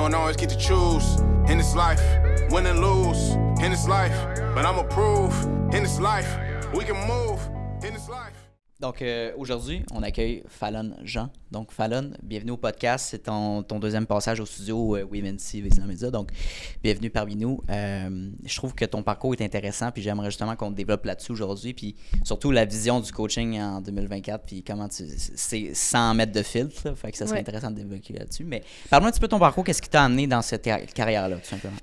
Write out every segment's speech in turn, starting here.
don't always get to choose in this life, win and lose in this life, but I'ma prove in this life, we can move in this life. Donc, aujourd'hui, on accueille Fallon Jean. Donc, Fallon, bienvenue au podcast. C'est ton deuxième passage au studio WeMNC Vézina Média. Donc, bienvenue parmi nous. Je trouve que ton parcours est intéressant, puis j'aimerais justement qu'on développe là-dessus aujourd'hui, puis surtout la vision du coaching en 2024, puis comment c'est sans mettre de filtre, là, fait que ça serait intéressant de développer là-dessus. Mais parle-moi un petit peu de ton parcours. Qu'est-ce qui t'a amené dans cette carrière-là, tout simplement?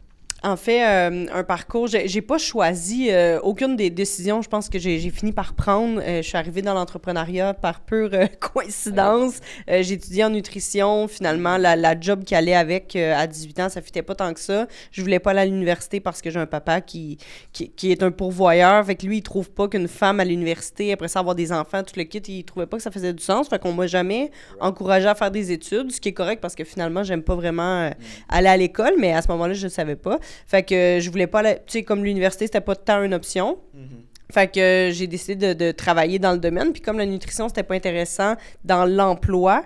En fait, un parcours, j'ai pas choisi aucune des décisions, je pense que j'ai fini par prendre. Je suis arrivée dans l'entrepreneuriat par pure coïncidence. J'ai étudié en nutrition. Finalement, la job qui allait avec à 18 ans, ça fitait pas tant que ça. Je voulais pas aller à l'université parce que j'ai un papa qui est un pourvoyeur. Fait que lui, il trouve pas qu'une femme à l'université, après ça, avoir des enfants, tout le kit, il trouvait pas que ça faisait du sens. Fait qu'on m'a jamais encouragée à faire des études, ce qui est correct parce que finalement, j'aime pas vraiment aller à l'école, mais à ce moment-là, je le savais pas. Fait que je voulais pas aller, tu sais, comme l'université, c'était pas tant une option. Fait que j'ai décidé de travailler dans le domaine. Puis comme la nutrition, c'était pas intéressant dans l'emploi,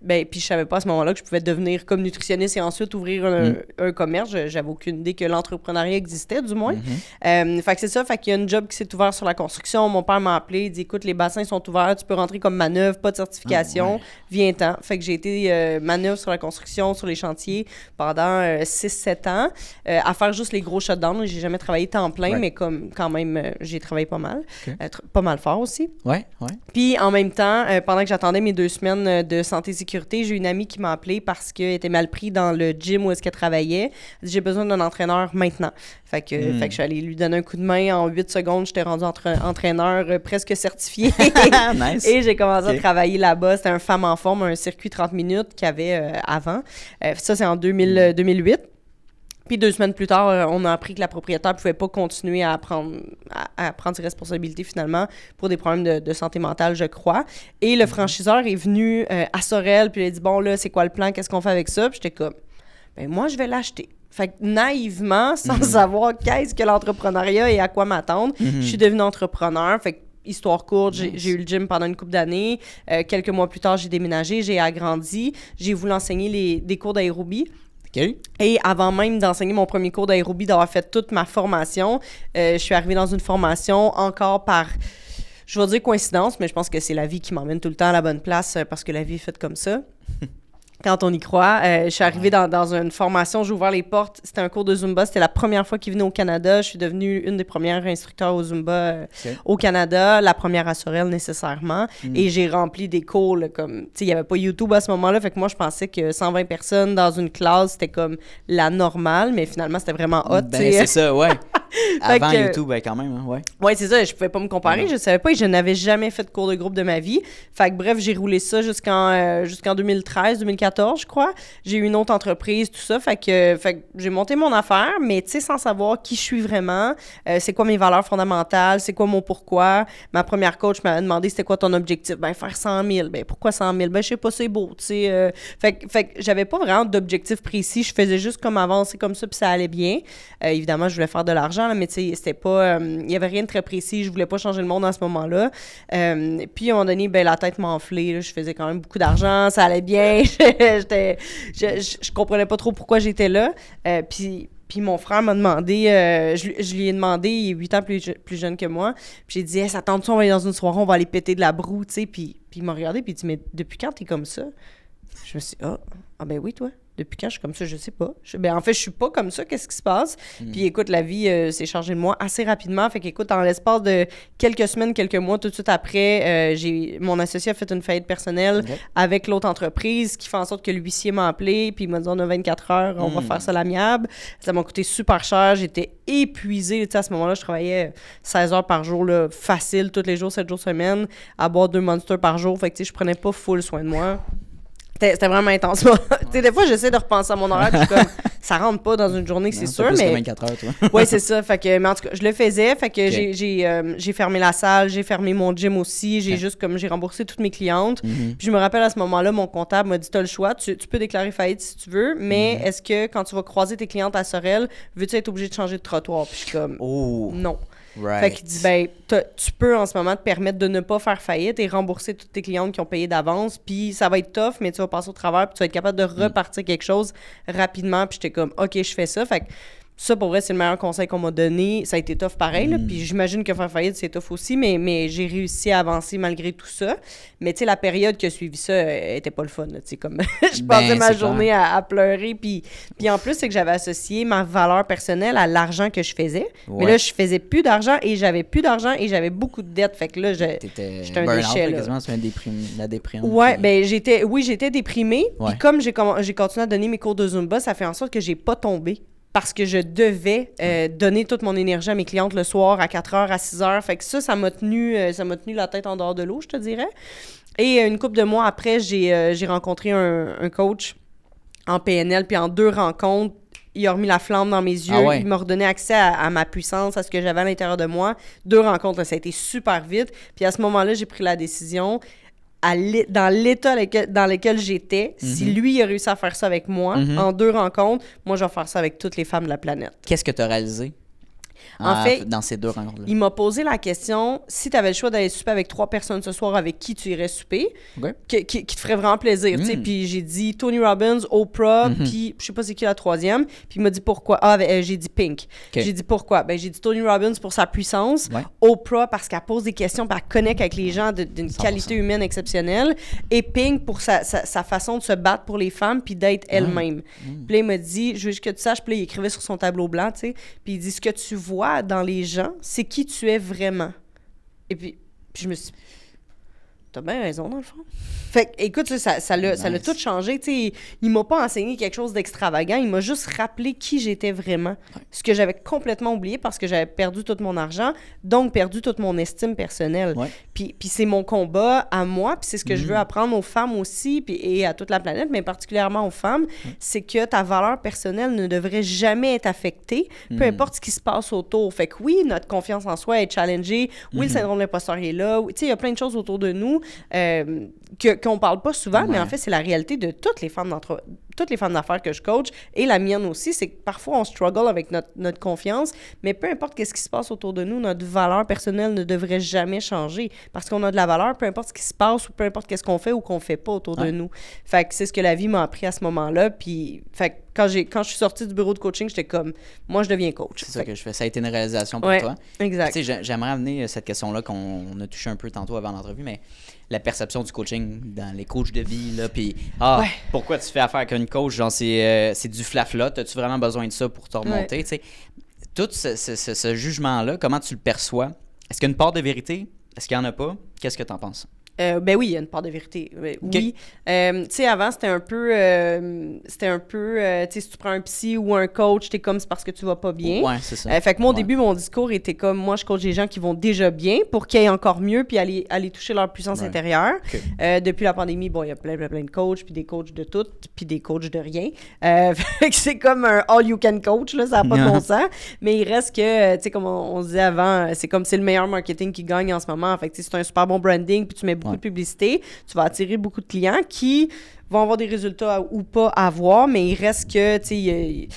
puis je savais pas à ce moment-là que je pouvais devenir comme nutritionniste et ensuite ouvrir un commerce. J'avais aucune idée que l'entrepreneuriat existait, du moins. Fait que c'est ça. Fait qu'il y a une job qui s'est ouverte sur la construction. Mon père m'a appelé, il dit « Écoute, les bassins sont ouverts, tu peux rentrer comme manœuvre, pas de certification, viens-t'en. » Fait que j'ai été manœuvre sur la construction, sur les chantiers pendant 6-7 ans, à faire juste les gros shutdowns. J'ai jamais travaillé temps plein, mais comme quand même, j'ai travaillé pas mal. Pas mal fort aussi. Puis en même temps, pendant que j'attendais mes 2 semaines de santé et sécurité, j'ai une amie qui m'a appelée parce qu'elle était mal prise dans le gym où est-ce qu'elle travaillait. Elle dit « J'ai besoin d'un entraîneur maintenant. » Fait que je suis allée lui donner un coup de main. En 8 secondes, j'étais rendue entraîneur presque certifié. Nice. Et j'ai commencé à travailler là-bas. C'était un Femme en forme, un circuit 30 minutes qu'il y avait avant. Ça, c'est en 2008. Puis 2 semaines plus tard, on a appris que la propriétaire ne pouvait pas continuer à prendre ses responsabilités finalement pour des problèmes de santé mentale, je crois. Et le franchiseur est venu à Sorel, puis il a dit « Bon, là, c'est quoi le plan? Qu'est-ce qu'on fait avec ça? » Puis j'étais comme « Ben moi, je vais l'acheter. » Fait que naïvement, sans savoir qu'est-ce que l'entrepreneuriat et à quoi m'attendre, je suis devenue entrepreneur. Fait que histoire courte, j'ai eu le gym pendant une couple d'années. Quelques mois plus tard, j'ai déménagé, j'ai agrandi. J'ai voulu enseigner des cours d'aérobie. Okay. Et avant même d'enseigner mon premier cours d'aérobie, d'avoir fait toute ma formation, je suis arrivée dans une formation encore par, je vais dire coïncidence, mais je pense que c'est la vie qui m'emmène tout le temps à la bonne place parce que la vie est faite comme ça. Quand on y croit. Je suis arrivée dans une formation, j'ai ouvert les portes. C'était un cours de Zumba. C'était la première fois qu'il venait au Canada. Je suis devenue une des premières instructeurs au Zumba au Canada, la première à Sorel nécessairement. Et j'ai rempli des cours, là, comme, tu sais, il n'y avait pas YouTube à ce moment-là. Fait que moi, je pensais que 120 personnes dans une classe, c'était comme la normale, mais finalement, c'était vraiment hot. C'est ça, ouais. Avant YouTube, quand même, hein, ouais. Ouais, c'est ça. Je pouvais pas me comparer. Je savais pas et je n'avais jamais fait de cours de groupe de ma vie. Fait que bref, j'ai roulé ça jusqu'en 2013, 2014, je crois. J'ai eu une autre entreprise, tout ça. Fait que j'ai monté mon affaire, mais tu sais, sans savoir qui je suis vraiment, c'est quoi mes valeurs fondamentales, c'est quoi mon pourquoi. Ma première coach m'a demandé c'était quoi ton objectif. Ben, faire 100 000. Ben, pourquoi 100 000? Ben, je sais pas, c'est beau, tu sais. Fait que j'avais pas vraiment d'objectif précis. Je faisais juste comme avancer comme ça, puis ça allait bien. Évidemment, je voulais faire de l'argent, là, mais tu sais, c'était pas... Il y avait rien de très précis. Je voulais pas changer le monde à ce moment-là. Puis, à un moment donné, ben, la tête m'a enflée. Là, je faisais quand même beaucoup d'argent. Ça allait bien. Je comprenais pas trop pourquoi j'étais là. Puis mon frère m'a demandé, je lui ai demandé, il est 8 ans plus jeune que moi, puis j'ai dit, hey, ça tente-tu, on va aller dans une soirée, on va aller péter de la broue, tu sais, puis il m'a regardé, puis il dit, mais depuis quand t'es comme ça? Je me suis dit, ah ben oui, toi. Depuis quand je suis comme ça, je sais pas. En fait, je suis pas comme ça. Qu'est-ce qui se passe? Puis écoute, la vie s'est chargée de moi assez rapidement. Fait qu'écoute, dans l'espace de quelques semaines, quelques mois, tout de suite après, mon associé a fait une faillite personnelle avec l'autre entreprise, qui fait en sorte que l'huissier m'a appelé, puis il m'a dit, on a 24 heures, on va faire ça l'amiable. Ça m'a coûté super cher. J'étais épuisée. Tu sais, à ce moment-là, je travaillais 16 heures par jour, là, facile, tous les jours, 7 jours semaine, à boire 2 Monsters par jour. Fait que tu sais, je prenais pas full soin de moi. C'était vraiment intense. Tu sais, des fois, j'essaie de repenser à mon horaire, puis comme, ça rentre pas dans une journée, c'est sûr, mais... plus que 24 heures, toi. Oui, c'est ça. Fait que, mais en tout cas, je le faisais. Fait que j'ai fermé la salle, j'ai fermé mon gym aussi. J'ai j'ai remboursé toutes mes clientes. Puis je me rappelle à ce moment-là, mon comptable m'a dit, t'as le choix, tu peux déclarer faillite si tu veux, mais est-ce que quand tu vas croiser tes clientes à Sorel, veux-tu être obligé de changer de trottoir? Puis je suis comme, non. Right. Fait qu'il dit, ben, tu peux en ce moment te permettre de ne pas faire faillite et rembourser toutes tes clientes qui ont payé d'avance, puis ça va être tough, mais tu vas passer au travers, puis tu vas être capable de repartir quelque chose rapidement. Puis j'étais comme, OK, je fais ça. Fait que ça, pour vrai, c'est le meilleur conseil qu'on m'a donné. Ça a été tough pareil, là, puis j'imagine que faire faillite, c'est tough aussi, mais j'ai réussi à avancer malgré tout ça. Mais tu sais, la période qui a suivi ça était pas le fun. Tu sais, comme je passais ma journée à pleurer. Puis en plus, c'est que j'avais associé ma valeur personnelle à l'argent que je faisais. Ouais. Mais là, je faisais plus d'argent et j'avais plus d'argent et j'avais beaucoup de dettes. Fait que là, j'étais un déchet. Là. Quasiment, c'est la déprime. Ouais, ben j'étais déprimée. Ouais. Puis comme j'ai continué à donner mes cours de Zumba, ça fait en sorte que j'ai pas tombé. Parce que je devais donner toute mon énergie à mes clientes le soir à 4h, à 6h. Fait que ça m'a tenu la tête en dehors de l'eau, je te dirais. Et une couple de mois après, j'ai rencontré un coach en PNL, puis en 2 rencontres, il a remis la flamme dans mes yeux. Ah ouais. Il m'a redonné accès à ma puissance, à ce que j'avais à l'intérieur de moi. 2 rencontres, là, ça a été super vite. Puis à ce moment-là, j'ai pris la décision... dans l'état dans lequel j'étais, si lui a réussi à faire ça avec moi, en 2 rencontres, moi, je vais faire ça avec toutes les femmes de la planète. Qu'est-ce que tu as réalisé En fait, dans ces 2 rencontres-là? Il m'a posé la question, si tu avais le choix d'aller souper avec 3 personnes ce soir, avec qui tu irais souper, Okay. qui te ferait vraiment plaisir, tu sais. Puis j'ai dit Tony Robbins, Oprah, puis je sais pas c'est qui la 3e. Puis il m'a dit pourquoi. J'ai dit Pink. Okay. J'ai dit pourquoi. Ben j'ai dit Tony Robbins pour sa puissance, Ouais. Oprah parce qu'elle pose des questions, puis elle connecte avec les gens d'une 100%. qualité humaine exceptionnelle, et Pink pour sa façon de se battre pour les femmes, puis d'être elle-même. Puis là, il m'a dit, je veux juste que tu saches, puis là, il écrivait sur son tableau blanc, tu sais, puis il dit, ce que tu vois dans les gens, c'est qui tu es vraiment. Et puis je me suis dit, t'as bien raison, dans le fond. Fait que, écoute, ça l'a tout changé. T'sais, il m'a pas enseigné quelque chose d'extravagant. Il m'a juste rappelé qui j'étais vraiment. Ouais. Ce que j'avais complètement oublié parce que j'avais perdu tout mon argent, donc perdu toute mon estime personnelle. Ouais. Puis c'est mon combat à moi, puis c'est ce que je veux apprendre aux femmes aussi, et à toute la planète, mais particulièrement aux femmes, c'est que ta valeur personnelle ne devrait jamais être affectée, peu importe ce qui se passe autour. Fait que oui, notre confiance en soi est challengée. Oui, le syndrome de l'imposteur est là. Tu sais, il y a plein de choses autour de nous qu'on parle pas souvent, mais en fait, c'est la réalité de toutes les femmes d'affaires que je coach, et la mienne aussi, c'est que parfois, on struggle avec notre confiance, mais peu importe qu'est-ce qui se passe autour de nous, notre valeur personnelle ne devrait jamais changer, parce qu'on a de la valeur, peu importe ce qui se passe, ou peu importe qu'est-ce qu'on fait ou qu'on fait pas autour de nous. Fait que c'est ce que la vie m'a appris à ce moment-là, puis fait que quand je suis sortie du bureau de coaching, j'étais comme, moi, je deviens coach. C'est ça que je fais. Ça a été une réalisation pour toi. Exact. Tu sais, j'aimerais amener cette question-là qu'on a touché un peu tantôt avant l'entrevue, mais la perception du coaching dans les coachs de vie, là, puis pourquoi tu fais affaire avec une coach, genre c'est du flafla, as-tu vraiment besoin de ça pour te remonter, tu sais. Tout ce jugement-là, comment tu le perçois? Est-ce qu'il y a une part de vérité? Est-ce qu'il n'y en a pas? Qu'est-ce que tu en penses? Ben oui, il y a une part de vérité. Oui. Tu sais, avant, c'était un peu tu sais, si tu prends un psy ou un coach, t'es comme, c'est parce que tu vas pas bien. Ouais, c'est ça. Fait que moi, au début, mon discours était comme, moi, je coach des gens qui vont déjà bien pour qu'ils aient encore mieux, puis aller toucher leur puissance intérieure. Okay. Depuis la pandémie, bon, il y a plein de coachs, puis des coachs de tout, puis des coachs de rien. Fait que c'est comme un all-you-can coach, là, ça n'a pas de bon sens. Mais il reste que, tu sais, comme on disait avant, c'est le meilleur marketing qui gagne en ce moment. Fait que c'est un super bon branding, puis tu mets beaucoup de publicité, tu vas attirer beaucoup de clients qui vont avoir des résultats ou pas à avoir, mais il reste que, tu sais,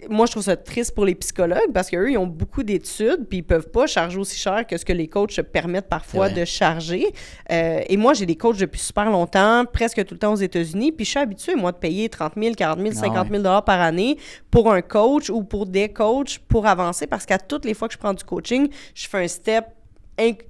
moi, je trouve ça triste pour les psychologues parce qu'eux, ils ont beaucoup d'études puis ils peuvent pas charger aussi cher que ce que les coachs se permettent parfois de charger. Et moi, j'ai des coachs depuis super longtemps, presque tout le temps aux États-Unis, puis je suis habituée, moi, de payer 30 000, 40 000, 50 000 $ par année pour un coach ou pour des coachs pour avancer parce qu'à toutes les fois que je prends du coaching, je fais un step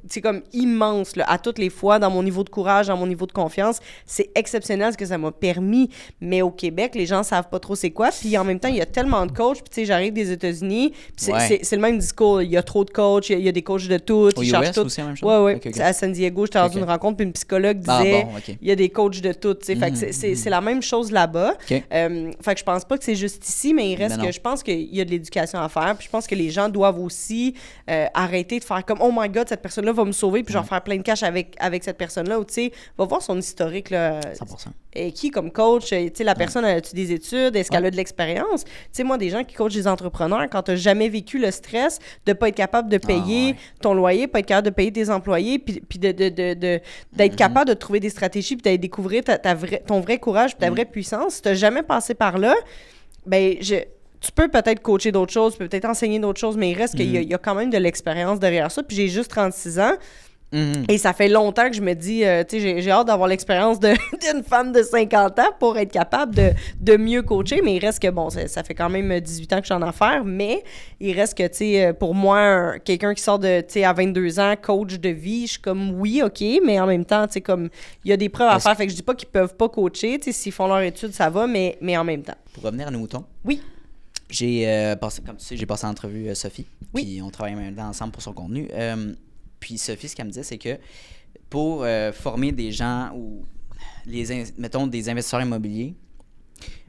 c'est comme immense, là, à toutes les fois, dans mon niveau de courage, dans mon niveau de confiance. C'est exceptionnel ce que ça m'a permis. Mais au Québec, les gens savent pas trop c'est quoi. Puis en même temps, il y a tellement de coachs. Puis tu sais, j'arrive des États-Unis. Puis c'est le même discours. Il y a trop de coachs. Il y a des coachs de tout. Ils chargent tout. Aussi, la même chose? Ouais. Okay. À San Diego, j'étais dans une rencontre. Puis une psychologue disait il y a des coachs de tout. Fait que c'est la même chose là-bas. Fait que je pense pas que c'est juste ici. Mais il reste que je pense qu'il y a de l'éducation à faire. Puis je pense que les gens doivent aussi arrêter de faire comme oh my God, cette personne-là va me sauver, puis je vais faire plein de cash avec cette personne-là, ou tu sais, va voir son historique, là. 100%. Et qui, comme coach, tu sais, la personne, a-tu des études? Est-ce qu'elle a de l'expérience? Tu sais, moi, des gens qui coachent des entrepreneurs, quand tu n'as jamais vécu le stress de ne pas être capable de payer ton loyer, pas être capable de payer tes employés, puis d'être capable de trouver des stratégies, puis d'aller découvrir ton vrai courage, puis ta vraie puissance, si tu n'as jamais passé par là, ben tu peux peut-être coacher d'autres choses, tu peux peut-être enseigner d'autres choses, mais il reste qu'il y a quand même de l'expérience derrière ça. Puis j'ai juste 36 ans. Et ça fait longtemps que je me dis, tu sais, j'ai hâte d'avoir l'expérience d'une femme de 50 ans pour être capable de mieux coacher, mais il reste que, bon, ça fait quand même 18 ans que je suis en affaires, mais il reste que, tu sais, pour moi, quelqu'un qui sort de, tu sais, à 22 ans, coach de vie, je suis comme, oui, OK, mais en même temps, tu sais, comme, il y a des preuves à faire, fait que je dis pas qu'ils peuvent pas coacher, tu sais, s'ils font leur étude, ça va, mais en même temps. Pour revenir à nos moutons. Oui. J'ai passé, comme tu sais, j'ai passé en entrevue Sophie, Oui. puis on travaille maintenant ensemble pour son contenu. Puis Sophie, ce qu'elle me disait, c'est que pour former des gens ou, mettons, des investisseurs immobiliers,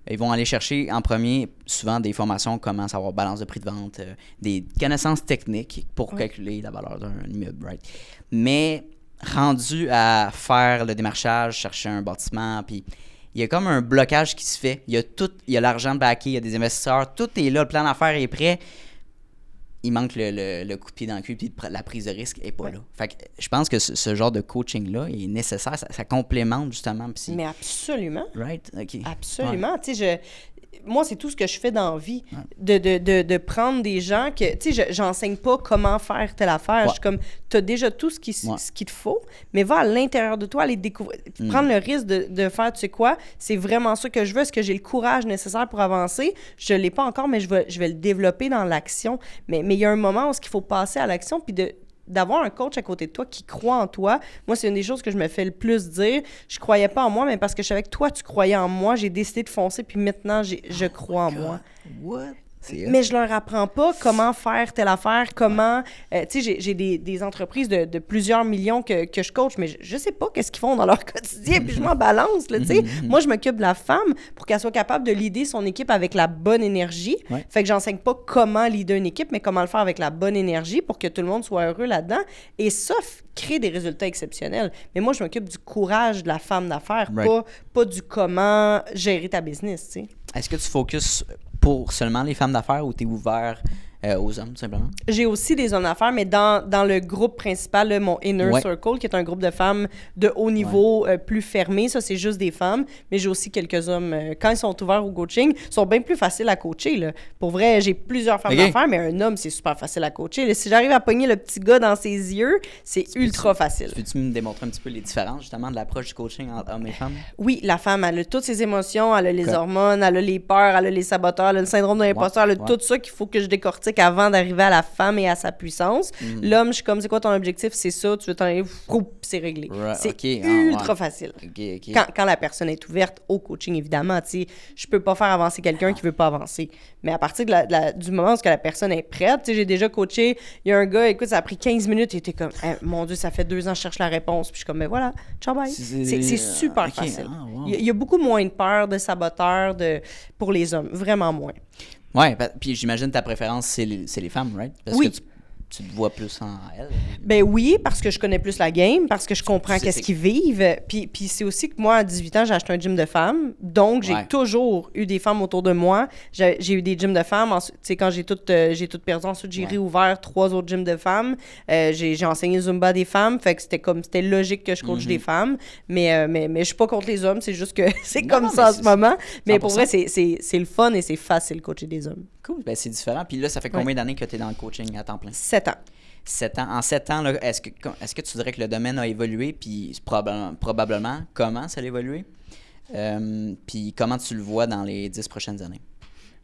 ils vont aller chercher en premier souvent des formations, comment savoir balance de prix de vente, des connaissances techniques pour calculer la valeur d'un immeuble, right? Mais rendu à faire le démarchage, chercher un bâtiment, puis il y a comme un blocage qui se fait. Il y a l'argent de backé, il y a des investisseurs, tout est là, le plan d'affaires est prêt. Il manque le coup de pied dans le cul, puis la prise de risque n'est pas là. Fait que je pense que ce genre de coaching-là est nécessaire. Ça complémente justement. Mais absolument. Right? OK. Absolument. Tu sais, moi, c'est tout ce que je fais dans la vie. De prendre des gens que... Tu sais, j'enseigne pas comment faire telle affaire. Je suis comme, tu as déjà tout ce qu'il te faut, mais va à l'intérieur de toi, aller découvrir. Prendre le risque de faire, tu sais quoi, c'est vraiment ça que je veux. Est-ce que j'ai le courage nécessaire pour avancer? Je l'ai pas encore, mais je vais le développer dans l'action. Mais il y a un moment où il faut passer à l'action, puis d'avoir un coach à côté de toi qui croit en toi. Moi, c'est une des choses que je me fais le plus dire. Je croyais pas en moi, mais parce que je savais que toi, tu croyais en moi, j'ai décidé de foncer, puis maintenant, je crois en moi. What? Mais je leur apprends pas comment faire telle affaire, comment... tu sais, j'ai des entreprises de plusieurs millions que je coach, mais je sais pas qu'est-ce qu'ils font dans leur quotidien, puis je m'en balance, là, tu sais. Moi, je m'occupe de la femme pour qu'elle soit capable de leader son équipe avec la bonne énergie. Ouais. Fait que j'enseigne pas comment leader une équipe, mais comment le faire avec la bonne énergie pour que tout le monde soit heureux là-dedans. Et ça crée des résultats exceptionnels. Mais moi, je m'occupe du courage de la femme d'affaires, pas du comment gérer ta business, tu sais. Est-ce que tu focuses pour seulement les femmes d'affaires ou tu es ouvert aux hommes, tout simplement? J'ai aussi des hommes d'affaires, mais dans le groupe principal, là, mon Inner Circle, qui est un groupe de femmes de haut niveau, plus fermé, ça, c'est juste des femmes, mais j'ai aussi quelques hommes. Quand ils sont ouverts au coaching, ils sont bien plus faciles à coacher, là. Pour vrai, j'ai plusieurs femmes d'affaires, mais un homme, c'est super facile à coacher. Là, si j'arrive à pogner le petit gars dans ses yeux, c'est ultra facile. Peux-tu me démontrer un petit peu les différences, justement, de l'approche du coaching entre hommes et femmes? Oui, la femme, elle a toutes ses émotions, elle a les hormones, elle a les peurs, elle a les saboteurs, elle a le syndrome de l'imposteur, elle a tout ça qu'il faut que je décortique avant d'arriver à la femme et à sa puissance. L'homme, je suis comme, c'est quoi ton objectif? C'est ça, tu veux t'en aller, c'est réglé. C'est ultra facile. Quand la personne est ouverte au coaching, évidemment, tu sais, je peux pas faire avancer quelqu'un qui veut pas avancer. Mais à partir du moment où la personne est prête, tu sais, j'ai déjà coaché, il y a un gars, écoute, ça a pris 15 minutes, il était comme, mon Dieu, ça fait 2 ans que je cherche la réponse. Puis je suis comme, ben voilà, ciao, bye. C'est super facile. Il y a beaucoup moins de peur, de saboteurs pour les hommes, vraiment moins. Ouais, puis j'imagine ta préférence, c'est les femmes, right? Parce que tu te vois plus en elles. Ben oui, parce que je connais plus la game, parce que je comprends qu'est-ce qu'ils vivent. Puis c'est aussi que moi, à 18 ans, j'ai acheté un gym de femmes. Donc, j'ai toujours eu des femmes autour de moi. J'ai eu des gyms de femmes. Ensuite, tu sais, quand j'ai tout perdu, ensuite, j'ai réouvert 3 autres gyms de femmes. J'ai enseigné Zumba des femmes. Fait que c'était logique que je coach des femmes. Mais je suis pas contre les hommes. C'est juste que c'est comme ça en ce moment. Mais 100%. Pour vrai, c'est le fun et c'est facile de coacher des hommes. Cool. Ben, c'est différent. Puis là, ça fait combien d'années que tu es dans le coaching à temps plein? 7 ans. 7 ans. En 7 ans, là, est-ce que tu dirais que le domaine a évolué? Puis probablement, comment ça a évolué? Puis comment tu le vois dans les 10 prochaines années?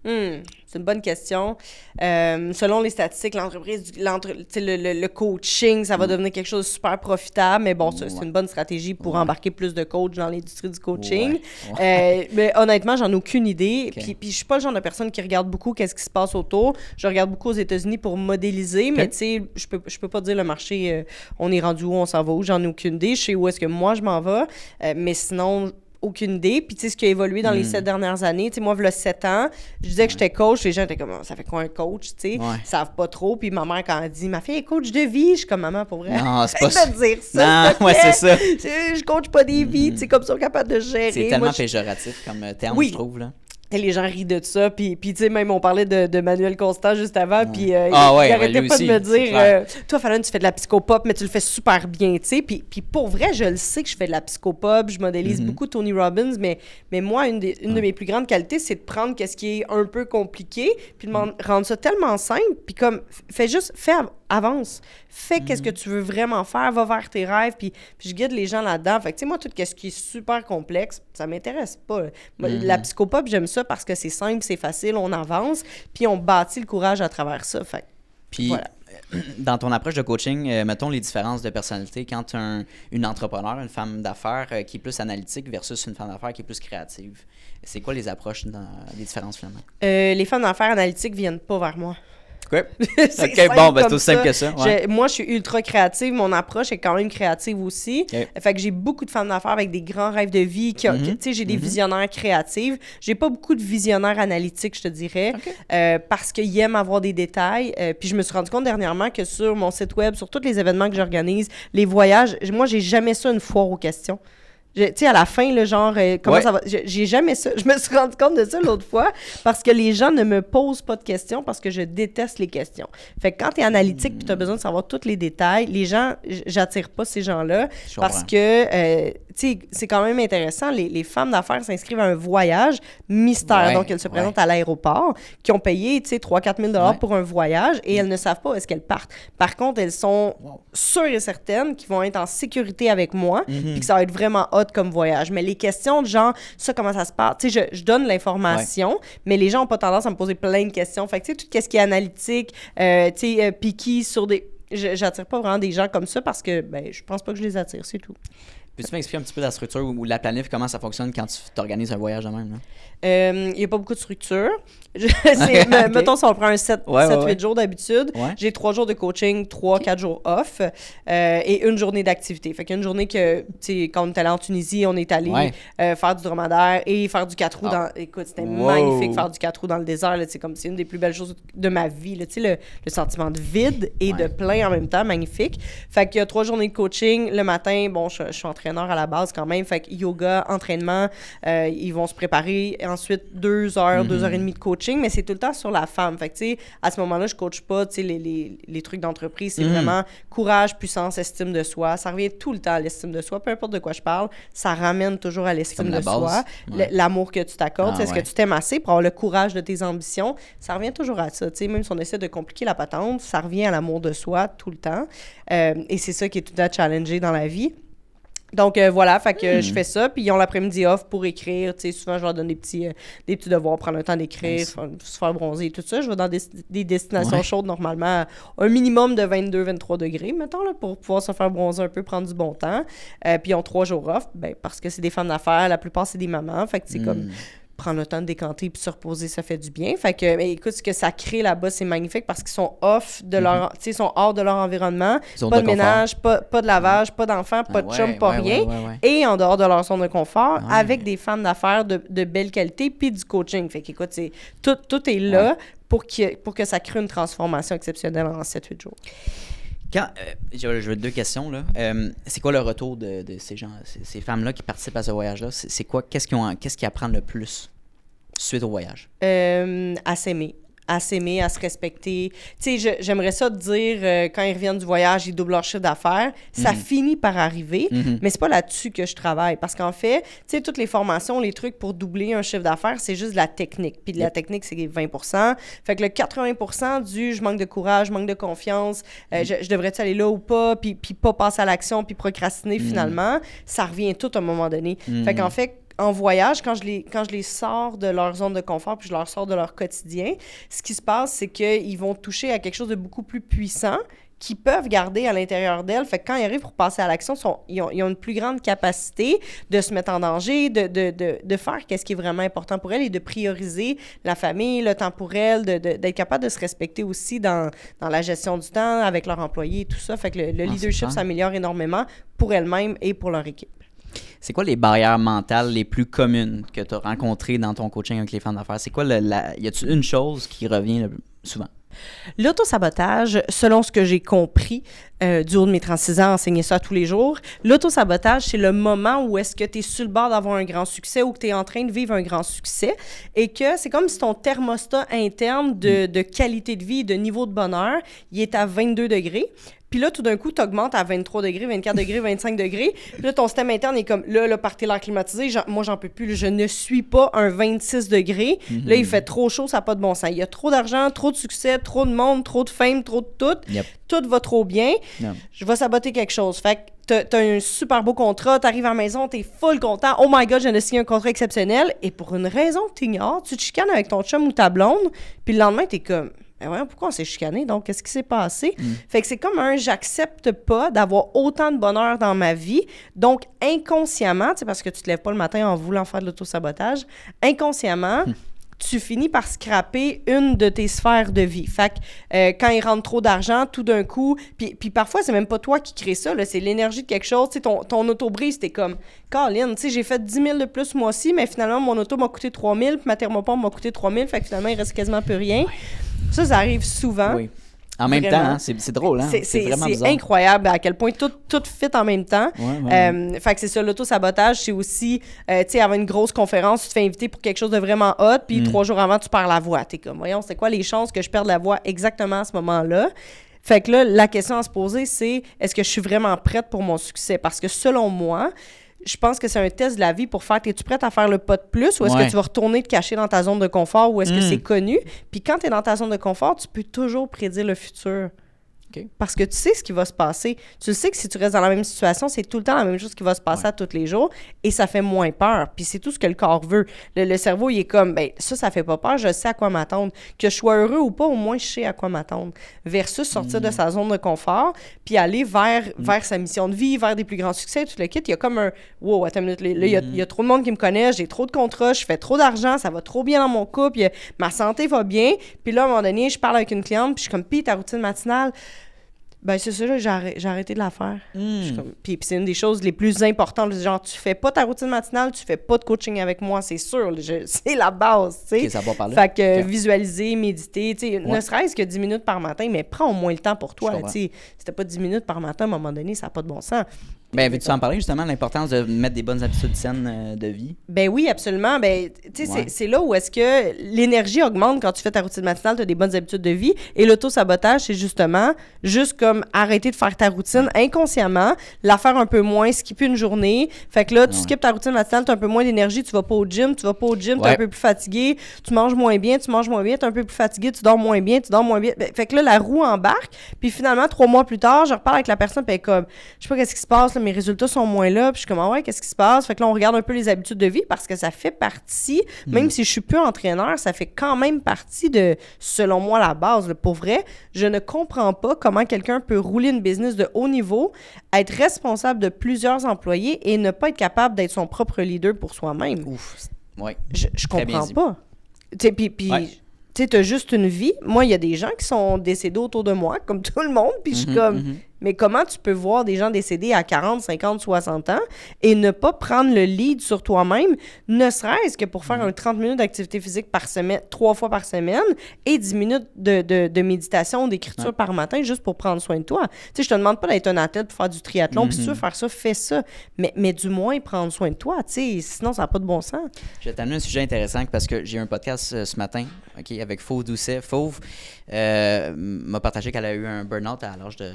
C'est une bonne question. Selon les statistiques, l'entreprise, le coaching, ça va devenir quelque chose de super profitable. Mais bon, c'est une bonne stratégie pour embarquer plus de coachs dans l'industrie du coaching. Mais honnêtement, j'en ai aucune idée. Puis je suis pas le genre de personne qui regarde beaucoup qu'est-ce qui se passe autour. Je regarde beaucoup aux États-Unis pour modéliser. Mais tu sais, je peux pas dire le marché, on est rendu où, on s'en va où. J'en ai aucune idée. Je sais où est-ce que moi, je m'en vais. Mais sinon... aucune idée. Puis, tu sais, ce qui a évolué dans les 7 dernières années, tu sais, moi, il y a 7 ans, je disais que j'étais coach, les gens étaient comme, ça fait quoi un coach, tu sais? Ils savent pas trop. Puis, ma mère, quand elle dit, ma fille est coach de vie, je suis comme, maman, pour vrai. Non, c'est pas ça. Dire ça. Non, c'est ça. Je coach pas des vies, tu sais, comme ça, capable de gérer. C'est tellement péjoratif comme terme, je trouve, là. Et les gens rient de ça, puis tu sais, même on parlait de Manuel Constant juste avant, puis il arrêtait lui pas aussi, de me c'est dire clair. toi, Fallon, tu fais de la psychopop, mais tu le fais super bien, tu sais. Puis pour vrai, je le sais que je fais de la psychopop, je modélise beaucoup Tony Robbins, mais moi, une de mes plus grandes qualités, c'est de prendre ce qui est un peu compliqué, puis de rendre ça tellement simple, puis comme, avance. Fais qu'est-ce que tu veux vraiment faire, va vers tes rêves, puis je guide les gens là-dedans. Fait que, tu sais, moi, tout ce qui est super complexe, ça m'intéresse pas. Moi, la psychopop, j'aime ça parce que c'est simple, c'est facile, on avance, puis on bâtit le courage à travers ça. Fait que, Puis, voilà. dans ton approche de coaching, mettons les différences de personnalité quand tu as une entrepreneur, une femme d'affaires qui est plus analytique versus une femme d'affaires qui est plus créative. C'est quoi les approches dans les différences finalement? Les femmes d'affaires analytiques viennent pas vers moi. OK. C'est OK, simple bon, ben, c'est comme aussi simple que ça. Ouais. Moi, je suis ultra créative. Mon approche est quand même créative aussi. OK. Fait que j'ai beaucoup de femmes d'affaires avec des grands rêves de vie. Tu sais, j'ai des visionnaires créatives. J'ai pas beaucoup de visionnaires analytiques, je te dirais, parce qu'ils aiment avoir des détails. Puis je me suis rendu compte dernièrement que sur mon site web, sur tous les événements que j'organise, les voyages, moi, j'ai jamais ça une foire aux questions. Tu sais, à la fin, le genre, comment ça va? J'ai jamais ça. Je me suis rendu compte de ça l'autre fois parce que les gens ne me posent pas de questions parce que je déteste les questions. Fait que quand tu es analytique et tu as besoin de savoir tous les détails, les gens, j'attire pas ces gens-là parce que, tu sais, c'est quand même intéressant. Les femmes d'affaires s'inscrivent à un voyage mystère. Donc, elles se présentent à l'aéroport, qui ont payé, tu sais, 3 000 $4 000 pour un voyage et elles ne savent pas où est-ce qu'elles partent. Par contre, elles sont sûres et certaines qu'ils vont être en sécurité avec moi puis que ça va être vraiment hot comme voyage. Mais les questions de genre, ça, comment ça se passe? Tu sais, je donne l'information, mais les gens n'ont pas tendance à me poser plein de questions. Fait que, tu sais, tout ce qui est analytique, tu sais, picky sur des... J'attire pas vraiment des gens comme ça parce que, ben, je pense pas que je les attire, c'est tout. Peux-tu m'expliquer un petit peu la structure ou la planif, comment ça fonctionne quand tu t'organises un voyage de même? Là? Il n'y a pas beaucoup de structure. Mettons, si on prend un 7-8 jours d'habitude, j'ai 3 jours de coaching, 3-4 jours off et une journée d'activité. Fait qu'une journée que, tu sais, quand on est allé en Tunisie, on est allé faire du dromadaire et faire du 4 roues dans... Écoute, c'était magnifique faire du 4 roues dans le désert. C'est comme c'est une des plus belles choses de ma vie. Tu sais, le sentiment de vide et de plein en même temps, magnifique. Fait qu'il y a 3 journées de coaching. Le matin, bon, je suis entraîneur à la base quand même. Fait que yoga, entraînement, ils vont se préparer. Ensuite, 2 heures, 2 heures et demie de coaching, mais c'est tout le temps sur la femme. Fait que, tu sais, à ce moment-là, je coach pas, tu sais, les trucs d'entreprise. C'est vraiment courage, puissance, estime de soi. Ça revient tout le temps à l'estime de soi. Peu importe de quoi je parle, ça ramène toujours à l'estime de soi. L'amour que tu t'accordes. Est-ce que tu t'aimes assez pour avoir le courage de tes ambitions? Ça revient toujours à ça. Tu sais, même si on essaie de compliquer la patente, ça revient à l'amour de soi tout le temps. Et c'est ça qui est tout à challenger dans la vie. Donc voilà, fait que je fais ça, puis ils ont l'après-midi off pour écrire, tu sais, souvent je leur donne des petits devoirs, prendre le temps d'écrire, se faire bronzer et tout ça. Je vais dans des destinations chaudes normalement, un minimum de 22-23 degrés, mettons, là, pour pouvoir se faire bronzer un peu, prendre du bon temps. Puis ils ont 3 jours off, ben, parce que c'est des femmes d'affaires, la plupart c'est des mamans, fait que c'est comme... prendre le temps de décanter puis se reposer, ça fait du bien. Fait que, écoute, ce que ça crée là-bas, c'est magnifique parce qu'ils sont off de leur... Tu sais, ils sont hors de leur environnement. Pas de ménage, pas de lavage, pas d'enfants, pas de chum, pas rien. Et en dehors de leur zone de confort, avec des femmes d'affaires de belle qualité puis du coaching. Fait qu'écoute, tout est là pour que ça crée une transformation exceptionnelle en 7-8 jours. Quand, je veux 2 questions. Là. C'est quoi le retour de ces gens, ces femmes-là qui participent à ce voyage-là? C'est quoi? Qu'est-ce qu'ils apprennent le plus suite au voyage? À s'aimer, à se respecter. Tu sais, j'aimerais ça te dire, quand ils reviennent du voyage, ils doublent leur chiffre d'affaires. Ça finit par arriver, mais c'est pas là-dessus que je travaille. Parce qu'en fait, tu sais, toutes les formations, les trucs pour doubler un chiffre d'affaires, c'est juste de la technique. Puis de la technique, c'est 20%. Fait que le 80% du « je manque de courage, je manque de confiance, je devrais-tu aller là ou pas », puis pas passer à l'action, puis procrastiner finalement, ça revient tout à un moment donné. Fait qu'en fait, en voyage, quand je les sors de leur zone de confort puis je leur sors de leur quotidien, ce qui se passe, c'est qu'ils vont toucher à quelque chose de beaucoup plus puissant qu'ils peuvent garder à l'intérieur d'elles. Fait que quand ils arrivent pour passer à l'action, ils ont une plus grande capacité de se mettre en danger, de faire ce qui est vraiment important pour elles et de prioriser la famille, le temps pour elles, d'être capable de se respecter aussi dans la gestion du temps avec leurs employés et tout ça. Fait que le leadership s'améliore énormément pour elles-mêmes et pour leur équipe. C'est quoi les barrières mentales les plus communes que tu as rencontrées dans ton coaching avec les femmes d'affaires? C'est quoi y a-t-il une chose qui revient souvent? L'autosabotage, selon ce que j'ai compris du haut de mes 36 ans, enseigner ça tous les jours, l'autosabotage, c'est le moment où est-ce que tu es sur le bord d'avoir un grand succès ou que tu es en train de vivre un grand succès et que c'est comme si ton thermostat interne de qualité de vie, de niveau de bonheur, il est à 22 degrés. Puis là, tout d'un coup, tu augmentes à 23 degrés, 24 degrés, 25 degrés. Puis là, ton système interne est comme, là, partez l'air climatisé. Moi, j'en peux plus. Là, je ne suis pas un 26 degrés. Là, il fait trop chaud, ça n'a pas de bon sens. Il y a trop d'argent, trop de succès, trop de monde, trop de fame, trop de tout. Yep. Tout va trop bien. Yep. Je vais saboter quelque chose. Fait que t'as un super beau contrat, t'arrives à la maison, t'es full content. Oh my God, je viens de signer un contrat exceptionnel. Et pour une raison que t'ignores, tu te chicanes avec ton chum ou ta blonde. Puis le lendemain, t'es comme... Ben voyons, pourquoi on s'est chicané? Donc, qu'est-ce qui s'est passé? Fait que c'est comme j'accepte pas d'avoir autant de bonheur dans ma vie. Donc, inconsciemment, tu sais, parce que tu te lèves pas le matin en voulant faire de l'autosabotage, inconsciemment, tu finis par scraper une de tes sphères de vie. Fait que quand il rentre trop d'argent, tout d'un coup, puis parfois, c'est même pas toi qui crée ça, là, c'est l'énergie de quelque chose. Tu sais, ton auto-brise, t'es comme, Colin, tu sais, j'ai fait 10 000 de plus moi aussi, mais finalement, mon auto m'a coûté 3 000, puis ma thermopompe m'a coûté 3 000, fait que finalement, il reste quasiment plus rien. Ça arrive souvent. Oui. En même temps, hein, c'est drôle, hein? C'est vraiment bizarre. C'est incroyable à quel point tout fit en même temps. Ouais. Fait que c'est ça, l'auto-sabotage, c'est aussi, tu sais, avant une grosse conférence, tu te fais inviter pour quelque chose de vraiment hot, puis 3 jours avant, tu perds la voix. T'es comme, voyons, c'est quoi les chances que je perde la voix exactement à ce moment-là? Fait que là, la question à se poser, c'est, est-ce que je suis vraiment prête pour mon succès? Parce que selon moi, je pense que c'est un test de la vie pour faire, es-tu prête à faire le pas de plus ou est-ce que tu vas retourner te cacher dans ta zone de confort ou est-ce que c'est connu? Puis quand tu es dans ta zone de confort, tu peux toujours prédire le futur. Okay. Parce que tu sais ce qui va se passer. Tu sais que si tu restes dans la même situation, c'est tout le temps la même chose qui va se passer à tous les jours et ça fait moins peur. Puis c'est tout ce que le corps veut. Le cerveau, il est comme, ben ça fait pas peur, je sais à quoi m'attendre. Que je sois heureux ou pas, au moins je sais à quoi m'attendre. Versus sortir de sa zone de confort puis aller vers sa mission de vie, vers des plus grands succès, tout le kit. Il y a comme un, wow, attends une minute, là, il y a trop de monde qui me connaît, j'ai trop de contrats, je fais trop d'argent, ça va trop bien dans mon couple, ma santé va bien. Puis là, à un moment donné, je parle avec une cliente puis je suis comme, pis ta routine matinale, ben c'est ça, là, j'ai arrêté de la faire. Puis c'est une des choses les plus importantes. Genre, tu fais pas ta routine matinale, tu fais pas de coaching avec moi, c'est sûr. C'est la base, tu sais. Okay, ça va parler. Fait que visualiser, méditer, tu sais, ne serait-ce que 10 minutes par matin, mais prends au moins le temps pour toi. Tu sais, si t'as pas 10 minutes par matin, à un moment donné, ça n'a pas de bon sens. Ben, veux-tu en parler justement, l'importance de mettre des bonnes habitudes saines de vie? Ben oui, absolument. Ben, tu sais, c'est là où est-ce que l'énergie augmente quand tu fais ta routine matinale, tu as des bonnes habitudes de vie. Et l'auto-sabotage, c'est justement juste comme arrêter de faire ta routine inconsciemment, la faire un peu moins, skipper une journée. Fait que là, tu skippes ta routine matinale, tu as un peu moins d'énergie, tu vas pas au gym, tu es un peu plus fatigué, tu manges moins bien, tu es un peu plus fatigué, tu dors moins bien. Ben, fait que là, la roue embarque. Puis finalement, 3 mois plus tard, je reparle avec la personne, puis elle est comme, je sais pas qu'est-ce qui se passe, là, mes résultats sont moins là, puis je suis comme, ah ouais, qu'est-ce qui se passe? Fait que là, on regarde un peu les habitudes de vie parce que ça fait partie, même si je suis plus entraîneur, ça fait quand même partie de, selon moi, la base. Là. Pour vrai, je ne comprends pas comment quelqu'un peut rouler une business de haut niveau, être responsable de plusieurs employés et ne pas être capable d'être son propre leader pour soi-même. Ouf, oui. Je comprends pas. Tu sais, puis tu sais, t'as juste une vie. Moi, il y a des gens qui sont décédés autour de moi, comme tout le monde, puis je suis comme... Mais comment tu peux voir des gens décédés à 40, 50, 60 ans et ne pas prendre le lead sur toi-même, ne serait-ce que pour faire un 30 minutes d'activité physique par semaine, 3 fois par semaine, et 10 minutes de méditation, d'écriture par matin, juste pour prendre soin de toi. Tu sais, je te demande pas d'être un athlète pour faire du triathlon, puis si tu veux faire ça, fais ça. Mais du moins, prendre soin de toi, tu sais, sinon, ça n'a pas de bon sens. Je vais t'amener un sujet intéressant parce que j'ai eu un podcast ce matin, avec Fauve Doucet. Fauve m'a partagé qu'elle a eu un burn-out à l'âge de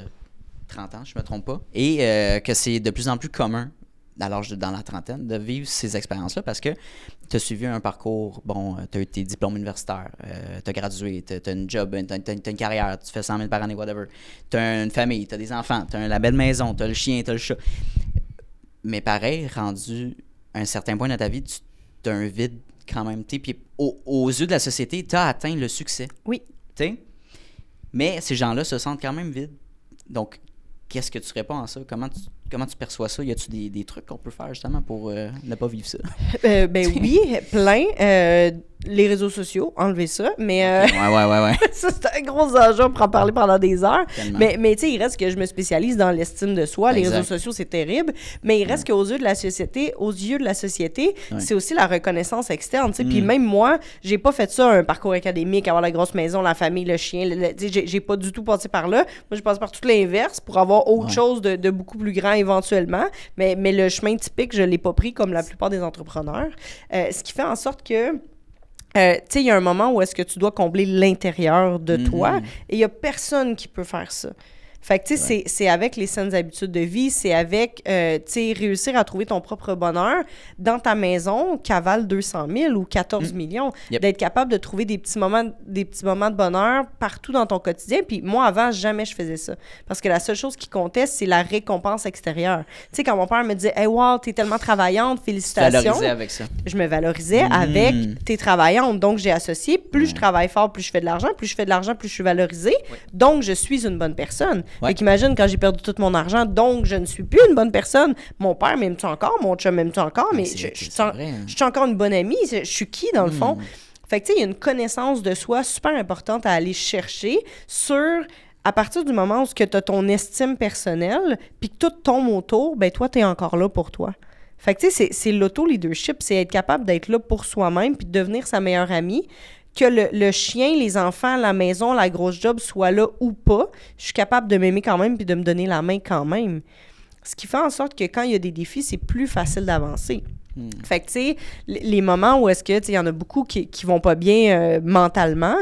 30 ans, je me trompe pas, et que c'est de plus en plus commun dans la trentaine de vivre ces expériences-là parce que tu as suivi un parcours, bon, tu as eu tes diplômes universitaires, tu as gradué, tu as une job, tu as une carrière, tu fais 100 000 par année, whatever, tu as une famille, tu as des enfants, tu as la belle maison, tu as le chien, tu as le chat. Mais pareil, rendu à un certain point dans ta vie, tu as un vide quand même. Puis aux yeux de la société, tu as atteint le succès. Oui. T'sais? Mais ces gens-là se sentent quand même vides. Donc, qu'est-ce que tu réponds à ça? Comment tu perçois ça? Y a-tu des trucs qu'on peut faire justement pour ne pas vivre ça? Oui, plein. Les réseaux sociaux, enlever ça. Mais Ouais. ça, c'est un gros enjeu pour en parler pendant des heures. Tellement. Mais tu sais, il reste que je me spécialise dans l'estime de soi. Exact. Les réseaux sociaux, c'est terrible. Mais il reste qu'aux yeux de la société, c'est aussi la reconnaissance externe. Tu sais. Puis même moi, j'ai pas fait ça, un parcours académique, avoir la grosse maison, la famille, le chien. Tu sais, j'ai pas du tout passé par là. Moi, je passe par tout l'inverse pour avoir autre chose de beaucoup plus grand éventuellement. Mais le chemin typique, je l'ai pas pris comme la plupart des entrepreneurs. Ce qui fait en sorte que tu sais, il y a un moment où est-ce que tu dois combler l'intérieur de toi et il y a personne qui peut faire ça. Fait que, tu sais, c'est avec les saines habitudes de vie, c'est avec, tu sais, réussir à trouver ton propre bonheur dans ta maison, cavale 200 000 ou 14 millions, d'être capable de trouver des petits moments de bonheur partout dans ton quotidien. Puis moi, avant, jamais je faisais ça. Parce que la seule chose qui comptait, c'est la récompense extérieure. Tu sais, quand mon père me disait « Hey, wow, t'es tellement travaillante, félicitations! » Tu valorisais avec ça. Je me valorisais avec « T'es travaillante ». Donc, j'ai associé, plus je travaille fort, plus je fais de l'argent, plus je fais de l'argent, plus je suis valorisée. Donc, je suis une bonne personne. Fait qu'imagine, quand j'ai perdu tout mon argent, donc je ne suis plus une bonne personne. Mon père m'aime-tu encore? Mon chum m'aime-tu encore? Mais je suis encore une bonne amie. Je suis qui, dans le fond? Fait que, tu sais, il y a une connaissance de soi super importante à aller chercher à partir du moment où tu as ton estime personnelle, puis que tout tombe autour, ben toi, tu es encore là pour toi. Fait que, tu sais, c'est l'auto-leadership, c'est être capable d'être là pour soi-même, puis de devenir sa meilleure amie. Que le chien, les enfants, la maison, la grosse job soient là ou pas, je suis capable de m'aimer quand même puis de me donner la main quand même. Ce qui fait en sorte que quand il y a des défis, c'est plus facile d'avancer. Fait que, tu sais, les moments où est-ce que, tu sais, il y en a beaucoup qui vont pas bien mentalement,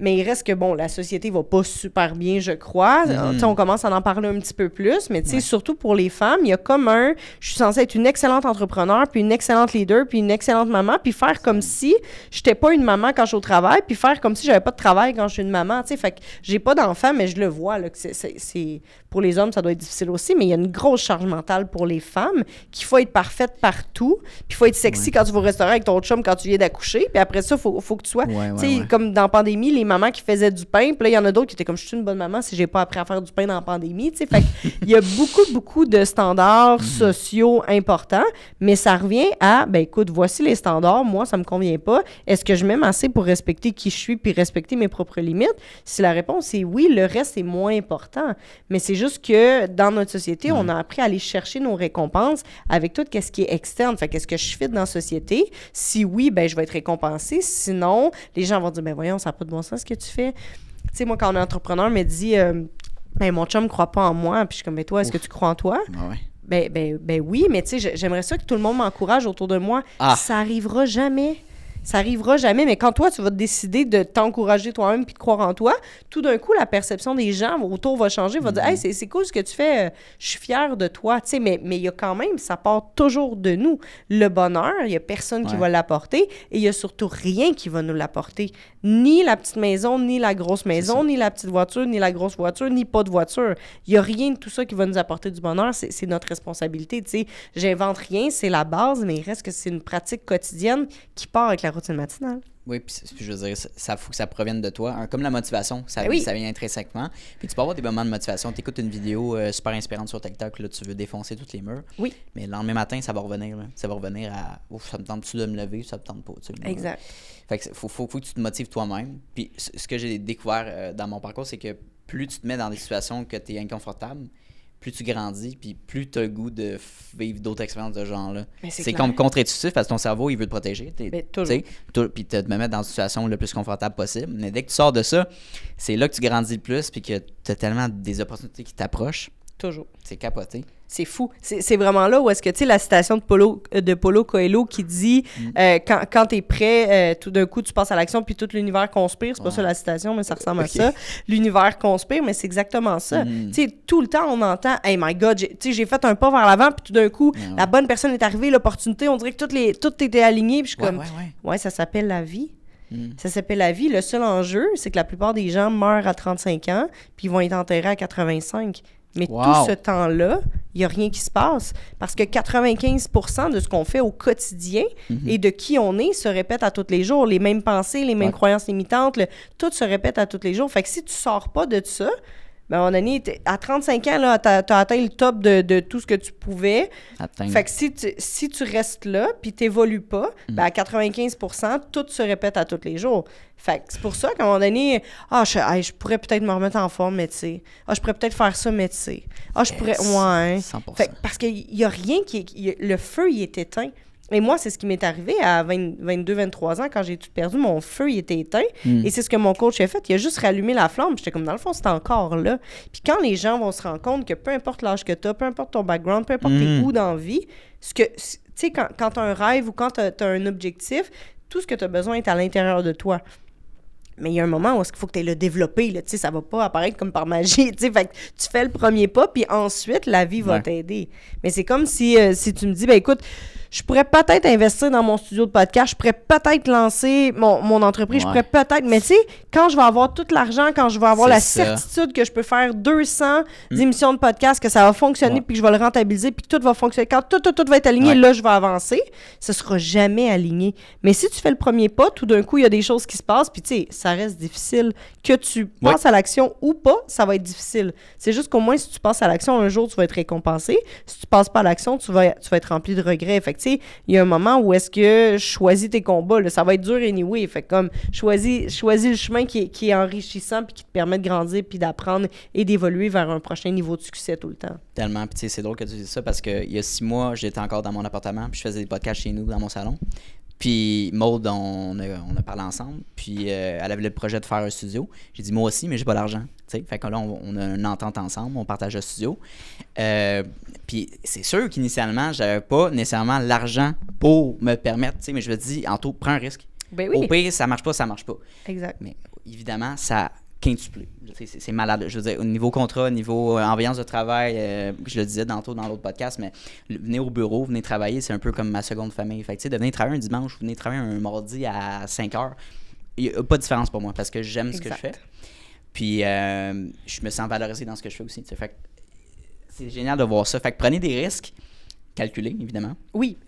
mais il reste que, bon, la société va pas super bien, je crois. Tu sais, on commence à en parler un petit peu plus, mais tu sais, surtout pour les femmes, il y a comme je suis censée être une excellente entrepreneur, puis une excellente leader, puis une excellente maman, puis faire comme si j'étais pas une maman quand je suis au travail, puis faire comme si j'avais pas de travail quand je suis une maman, tu sais. Fait que j'ai pas d'enfant, mais je le vois, là, que c'est... Pour les hommes, ça doit être difficile aussi, mais il y a une grosse charge mentale pour les femmes, qu'il faut être parfaite partout, puis il faut être sexy quand tu vas au restaurant avec ton chum quand tu viens d'accoucher, puis après ça, faut que tu sois... tu sais, comme dans la pandémie, les mamans qui faisaient du pain, puis là, il y en a d'autres qui étaient comme, je suis une bonne maman si j'ai pas appris à faire du pain dans la pandémie, tu sais. Fait qu'il y a beaucoup de standards sociaux importants, mais ça revient à, ben écoute, voici les standards, moi, ça me convient pas. Est-ce que je m'aime assez pour respecter qui je suis puis respecter mes propres limites? Si la réponse est oui, le reste est moins important. Mais c'est juste que dans notre société, on a appris à aller chercher nos récompenses avec tout ce qui est externe. Fait qu'est-ce que je fais dans la société? Si oui, ben je vais être récompensée. Sinon, les gens vont dire, ben voyons, ça n'a pas de bon sens ce que tu fais. Tu sais, moi, quand un entrepreneur me dit, ben mon chum ne croit pas en moi, puis je suis comme, ben toi, est-ce que tu crois en toi? Ben oui, mais tu sais, j'aimerais ça que tout le monde m'encourage autour de moi. Ça arrivera jamais. Ça arrivera jamais, mais quand toi, tu vas décider de t'encourager toi-même puis de croire en toi, tout d'un coup, la perception des gens autour va changer, va dire « Hey, c'est cool ce que tu fais, je suis fière de toi. » Tu sais, mais il y a quand même, ça part toujours de nous. Le bonheur, il y a personne qui va l'apporter et il y a surtout rien qui va nous l'apporter. Ni la petite maison, ni la grosse maison, ni la petite voiture, ni la grosse voiture, ni pas de voiture. Il y a rien de tout ça qui va nous apporter du bonheur. C'est notre responsabilité, tu sais. J'invente rien, c'est la base, mais il reste que c'est une pratique quotidienne qui part avec la routine matinale. Oui, puis je veux dire, ça faut que ça provienne de toi. Comme la motivation, ça vient intrinsèquement. Puis tu peux avoir des moments de motivation. Tu écoutes une vidéo super inspirante sur TikTok, là, tu veux défoncer tous les murs. Oui. Mais le lendemain matin, ça va revenir. Là. Ça va revenir à ça me tente-tu de me lever, ça me tente pas. Tu sais, exact. Fait que faut que tu te motives toi-même. Puis ce que j'ai découvert dans mon parcours, c'est que plus tu te mets dans des situations que tu es inconfortable, plus tu grandis, puis plus tu as le goût de vivre d'autres expériences de ce genre-là. C'est comme contre-intuitif parce que ton cerveau, il veut te protéger. Puis te mettre dans une situation le plus confortable possible. Mais dès que tu sors de ça, c'est là que tu grandis le plus, puis que tu as tellement des opportunités qui t'approchent. Toujours. C'est capoté. C'est fou. C'est vraiment là où est-ce que, tu sais, la citation de Paulo Coelho qui dit quand tu es prêt, tout d'un coup, tu passes à l'action, puis tout l'univers conspire. C'est pas ça la citation, mais ça ressemble à ça. L'univers conspire, mais c'est exactement ça. Tu sais, tout le temps, on entend « Hey my God, j'ai fait un pas vers l'avant, puis tout d'un coup, la bonne personne est arrivée, l'opportunité, on dirait que tout était aligné. » Puis je suis comme « Ouais, ça s'appelle la vie. » Ça s'appelle la vie. Le seul enjeu, c'est que la plupart des gens meurent à 35 ans, puis ils vont être enterrés à 85. Mais tout ce temps-là, il n'y a rien qui se passe. Parce que 95% de ce qu'on fait au quotidien et de qui on est se répète à tous les jours. Les mêmes pensées, les mêmes croyances limitantes, tout se répète à tous les jours. Fait que si tu ne sors pas de ça, Mais à un moment donné, à 35 ans, là, t'as atteint le top de tout ce que tu pouvais. Fait que si tu restes là, puis t'évolues pas, ben à 95%, tout se répète à tous les jours. Fait que c'est pour ça qu'à un moment donné, je pourrais peut-être me remettre en forme, mais tu sais. Je pourrais peut-être faire ça, mais tu sais. Je pourrais... Ouais. 100%. Fait que, parce qu'il y a rien le feu, il est éteint. Et moi, c'est ce qui m'est arrivé à 22, 23 ans, quand j'ai tout perdu, mon feu, il était éteint. Et c'est ce que mon coach a fait. Il a juste rallumé la flamme. J'étais comme, dans le fond, c'est encore là. Puis quand les gens vont se rendre compte que peu importe l'âge que tu as, peu importe ton background, peu importe tes goûts dans la vie, tu sais, quand tu as un rêve ou quand tu as un objectif, tout ce que tu as besoin est à l'intérieur de toi. Mais il y a un moment où il faut que tu aies le développé. Là, ça va pas apparaître comme par magie. Fait que tu fais le premier pas, puis ensuite, la vie va t'aider. Mais c'est comme si tu me dis, ben écoute, je pourrais peut-être investir dans mon studio de podcast, je pourrais peut-être lancer mon entreprise, je pourrais peut-être... Mais tu sais, quand je vais avoir tout l'argent, quand je vais avoir certitude que je peux faire 200 émissions de podcast, que ça va fonctionner, puis que je vais le rentabiliser, puis que tout va fonctionner, quand tout va être aligné, là, je vais avancer, ce sera jamais aligné. Mais si tu fais le premier pas, tout d'un coup, il y a des choses qui se passent, puis tu sais, ça reste difficile. Que tu passes à l'action ou pas, ça va être difficile. C'est juste qu'au moins, si tu passes à l'action, un jour, tu vas être récompensé. Si tu passes pas à l'action, tu vas être rempli de regrets. Fait que tu sais, il y a un moment où est-ce que choisis tes combats, là, ça va être dur anyway. Fait que comme, choisis le chemin qui est enrichissant puis qui te permet de grandir puis d'apprendre et d'évoluer vers un prochain niveau de succès tout le temps. Tellement. Puis tu sais, c'est drôle que tu dises ça parce qu'il y a 6 mois, j'étais encore dans mon appartement puis je faisais des podcasts chez nous, dans mon salon. Puis Maude, on a parlé ensemble, puis elle avait le projet de faire un studio. J'ai dit, moi aussi, mais j'ai pas l'argent. T'sais. Fait que là, on a une entente ensemble, on partage le studio. Puis c'est sûr qu'initialement, j'avais pas nécessairement l'argent pour me permettre, mais je me dis, Anto, prends un risque. Ben oui. Au pire, ça marche pas, ça marche pas. Exact. Mais évidemment, ça quintuplé. C'est malade. Je veux dire, au niveau contrat, au niveau ambiance de travail, je le disais tantôt dans l'autre podcast, mais venir au bureau, venir travailler, c'est un peu comme ma seconde famille. Fait que, tu sais, de venir travailler un dimanche, venir travailler un mardi à 5 heures, il n'y a pas de différence pour moi parce que j'aime ce que je fais. Puis, je me sens valorisé dans ce que je fais aussi. Fait que c'est génial de voir ça. Fait que prenez des risques, calculés, évidemment. Oui.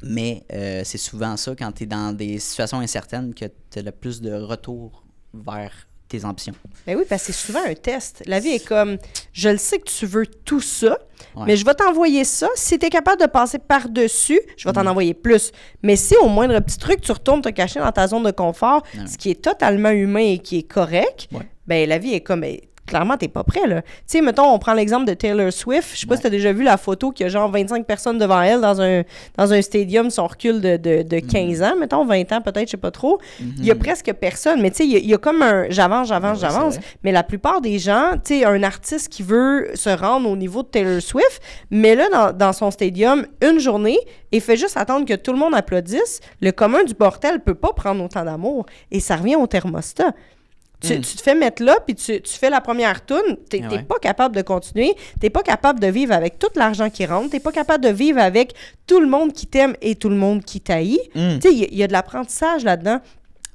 Mais c'est souvent ça, quand tu es dans des situations incertaines, que tu as le plus de retour vers tes ambitions. Ben oui, parce que c'est souvent un test. La vie est comme, je le sais que tu veux tout ça, mais je vais t'envoyer ça. Si tu es capable de passer par-dessus, je vais t'en envoyer plus. Mais si au moindre petit truc, tu retournes te cacher dans ta zone de confort, ce qui est totalement humain et qui est correct, ben la vie est comme... clairement, t'es pas prêt, là. Tu sais, mettons, on prend l'exemple de Taylor Swift. Je sais pas si t'as déjà vu la photo qu'il y a genre 25 personnes devant elle dans un stadium, son recul de 15 ans, mettons, 20 ans peut-être, je sais pas trop. Il y a presque personne, mais tu sais, il y a comme un j'avance, mais la plupart des gens, tu sais, un artiste qui veut se rendre au niveau de Taylor Swift, mais là, dans son stadium, une journée, et fait juste attendre que tout le monde applaudisse, le commun du mortel peut pas prendre autant d'amour. Et ça revient au thermostat. Tu te fais mettre là, puis tu fais la première toune, t'es pas capable de continuer, t'es pas capable de vivre avec tout l'argent qui rentre, t'es pas capable de vivre avec tout le monde qui t'aime et tout le monde qui t'haït. Tu sais, il y a de l'apprentissage là-dedans.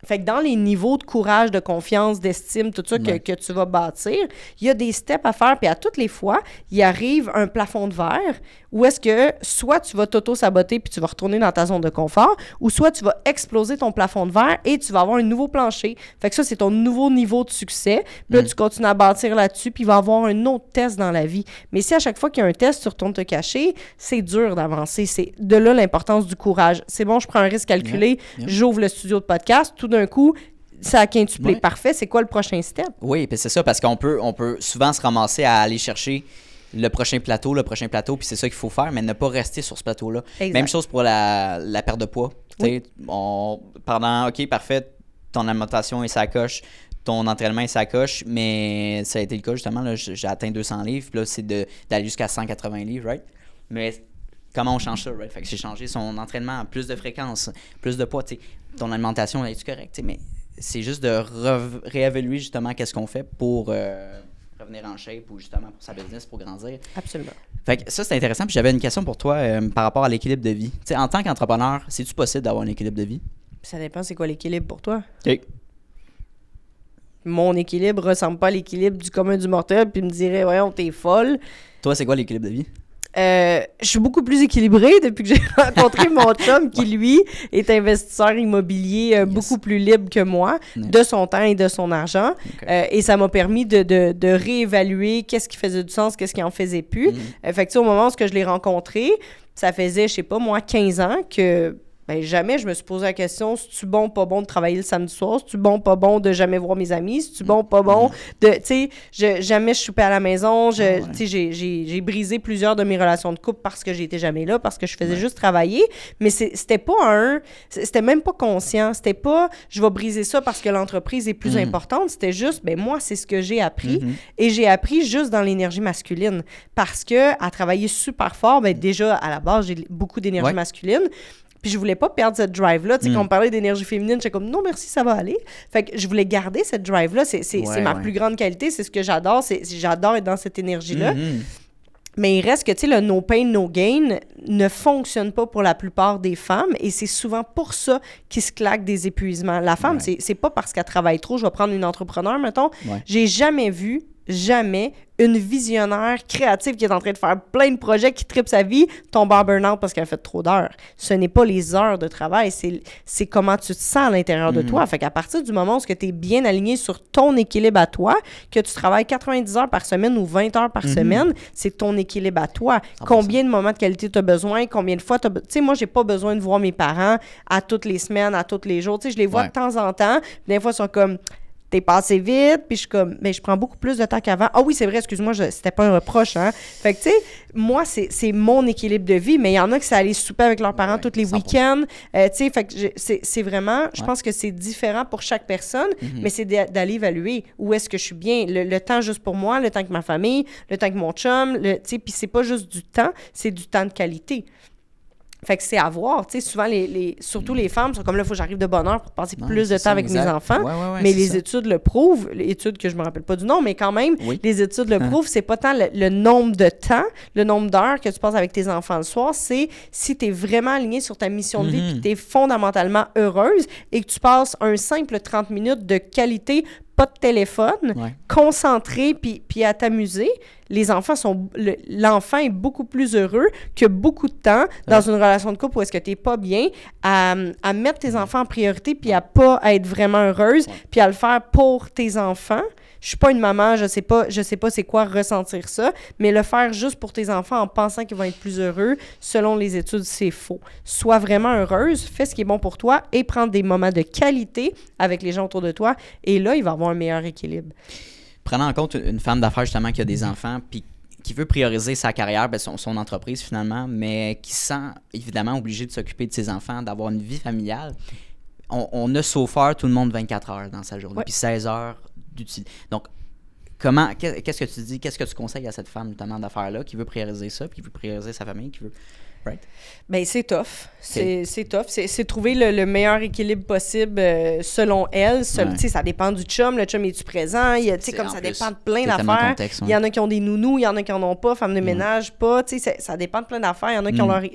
Fait que dans les niveaux de courage, de confiance, d'estime, tout ça que tu vas bâtir, il y a des steps à faire, puis à toutes les fois, il arrive un plafond de verre où est-ce que soit tu vas t'auto-saboter puis tu vas retourner dans ta zone de confort, ou soit tu vas exploser ton plafond de verre et tu vas avoir un nouveau plancher. Fait que ça, c'est ton nouveau niveau de succès. Puis là, tu continues à bâtir là-dessus, puis il va y avoir un autre test dans la vie. Mais si à chaque fois qu'il y a un test, tu retournes te cacher, c'est dur d'avancer. C'est de là l'importance du courage. C'est bon, je prends un risque calculé, j'ouvre le studio de podcast, tout d'un coup, ça a quintuplé. Parfait, c'est quoi le prochain step? Oui, puis c'est ça, parce qu'on peut souvent se ramasser à aller chercher le prochain plateau, puis c'est ça qu'il faut faire, mais ne pas rester sur ce plateau-là. Exact. Même chose pour la perte de poids. OK, parfait, ton alimentation est sa coche, ton entraînement est sa coche, mais ça a été le cas justement, là, j'ai atteint 200 livres, puis là, c'est d'aller jusqu'à 180 livres, right? Mais comment on change ça, right? Fait que j'ai changé son entraînement, plus de fréquence, plus de poids, tu sais, ton alimentation, est-tu correct? Mais c'est juste de réévaluer justement qu'est-ce qu'on fait pour revenir en shape ou justement pour sa business, pour grandir. Absolument. Fait que ça, c'est intéressant. Puis j'avais une question pour toi par rapport à l'équilibre de vie. Tu sais, en tant qu'entrepreneur, c'est-tu possible d'avoir un équilibre de vie? Ça dépend, c'est quoi l'équilibre pour toi? OK. Mon équilibre ressemble pas à l'équilibre du commun du mortel, puis me dirait, voyons, t'es folle. Toi, c'est quoi l'équilibre de vie? Je suis beaucoup plus équilibrée depuis que j'ai rencontré mon chum qui, lui, est investisseur immobilier beaucoup plus libre que moi de son temps et de son argent. Okay. Et ça m'a permis de réévaluer qu'est-ce qui faisait du sens, qu'est-ce qui en faisait plus. Fait que, au moment où je l'ai rencontré, ça faisait, je sais pas, moi, 15 ans que... Ben, jamais je me suis posé la question, c'est-tu bon, pas bon de travailler le samedi soir? C'est-tu bon, pas bon de jamais voir mes amis? C'est-tu bon, pas bon de... Tu sais, jamais je soupais à la maison. Tu sais, j'ai brisé plusieurs de mes relations de couple parce que j'étais jamais là, parce que je faisais juste travailler. Mais c'était pas c'était même pas conscient. C'était pas, je vais briser ça parce que l'entreprise est plus importante. C'était juste, ben moi, c'est ce que j'ai appris. Et j'ai appris juste dans l'énergie masculine. Parce que à travailler super fort, ben déjà, à la base, j'ai beaucoup d'énergie masculine. Puis je voulais pas perdre cette drive-là. Tu sais, quand on parlait d'énergie féminine, j'étais comme, non, merci, ça va aller. Fait que je voulais garder cette drive-là. C'est ma plus grande qualité. C'est ce que j'adore. J'adore être dans cette énergie-là. Mais il reste que, tu sais, le no pain, no gain ne fonctionne pas pour la plupart des femmes. Et c'est souvent pour ça qu'ils se claquent des épuisements. La femme, c'est pas parce qu'elle travaille trop. Je vais prendre une entrepreneur, mettons. J'ai jamais vu une visionnaire créative qui est en train de faire plein de projets, qui tripe sa vie, tombe en burn-out parce qu'elle a fait trop d'heures. Ce n'est pas les heures de travail, c'est comment tu te sens à l'intérieur de toi. Fait qu'à partir du moment où tu es bien aligné sur ton équilibre à toi, que tu travailles 90 heures par semaine ou 20 heures par semaine, c'est ton équilibre à toi. 100%. Combien de moments de qualité tu as besoin? Combien de fois tu sais, moi, j'ai pas besoin de voir mes parents à toutes les semaines, à tous les jours. Tu sais, je les vois de temps en temps. Des fois, ils sont comme... T'es passé vite, puis je suis comme, mais je prends beaucoup plus de temps qu'avant. Ah oui, c'est vrai, excuse-moi, c'était pas un reproche, hein. Fait que, tu sais, moi, c'est mon équilibre de vie, mais il y en a qui ça allait souper avec leurs parents tous les 100%. Week-ends. Tu sais, fait que c'est vraiment, je pense que c'est différent pour chaque personne, mais c'est d'aller évaluer où est-ce que je suis bien. Le temps juste pour moi, le temps avec ma famille, le temps avec mon chum, tu sais, puis c'est pas juste du temps, c'est du temps de qualité. Fait que c'est à voir, tu sais, souvent, surtout les femmes sont comme là, il faut que j'arrive de bonne heure pour passer plus de temps avec mes enfants, mais les études le prouvent, les études que je me rappelle pas du nom, mais quand même, les études le prouvent, c'est pas tant le nombre de temps, le nombre d'heures que tu passes avec tes enfants le soir, c'est si tu es vraiment aligné sur ta mission de vie puis tu es fondamentalement heureuse et que tu passes un simple 30 minutes de qualité, pas de téléphone, concentré puis à t'amuser. Les enfants l'enfant est beaucoup plus heureux que beaucoup de temps dans une relation de couple où est-ce que t'es pas bien à mettre tes enfants en priorité puis à pas être vraiment heureuse puis à le faire pour tes enfants. Je suis pas une maman, je sais pas c'est quoi ressentir ça, mais le faire juste pour tes enfants en pensant qu'ils vont être plus heureux, selon les études, c'est faux. Sois vraiment heureuse, fais ce qui est bon pour toi et prends des moments de qualité avec les gens autour de toi et là, il va y avoir un meilleur équilibre. Prenant en compte une femme d'affaires justement qui a des enfants puis qui veut prioriser sa carrière, son entreprise finalement, mais qui se sent évidemment obligée de s'occuper de ses enfants, d'avoir une vie familiale. On a so far tout le monde 24 heures dans sa journée, puis 16 heures d'utilité. Donc, qu'est-ce que tu dis, qu'est-ce que tu conseilles à cette femme notamment d'affaires-là qui veut prioriser ça, puis qui veut prioriser sa famille, qui veut... Right? Ben c'est tough. C'est tough. C'est trouver le meilleur équilibre possible selon elle. Tu sais, ça dépend du chum. Le chum, est-tu présent? Comme ça dépend de plein d'affaires. Il y en a qui ont des nounous, il y en a qui en ont pas, femmes de ménage, pas. Tu sais, ça dépend de plein d'affaires. Il y en a qui ont tu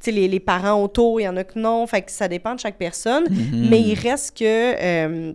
sais, les parents autour, il y en a qui non. Fait que ça dépend de chaque personne. Mais il reste que...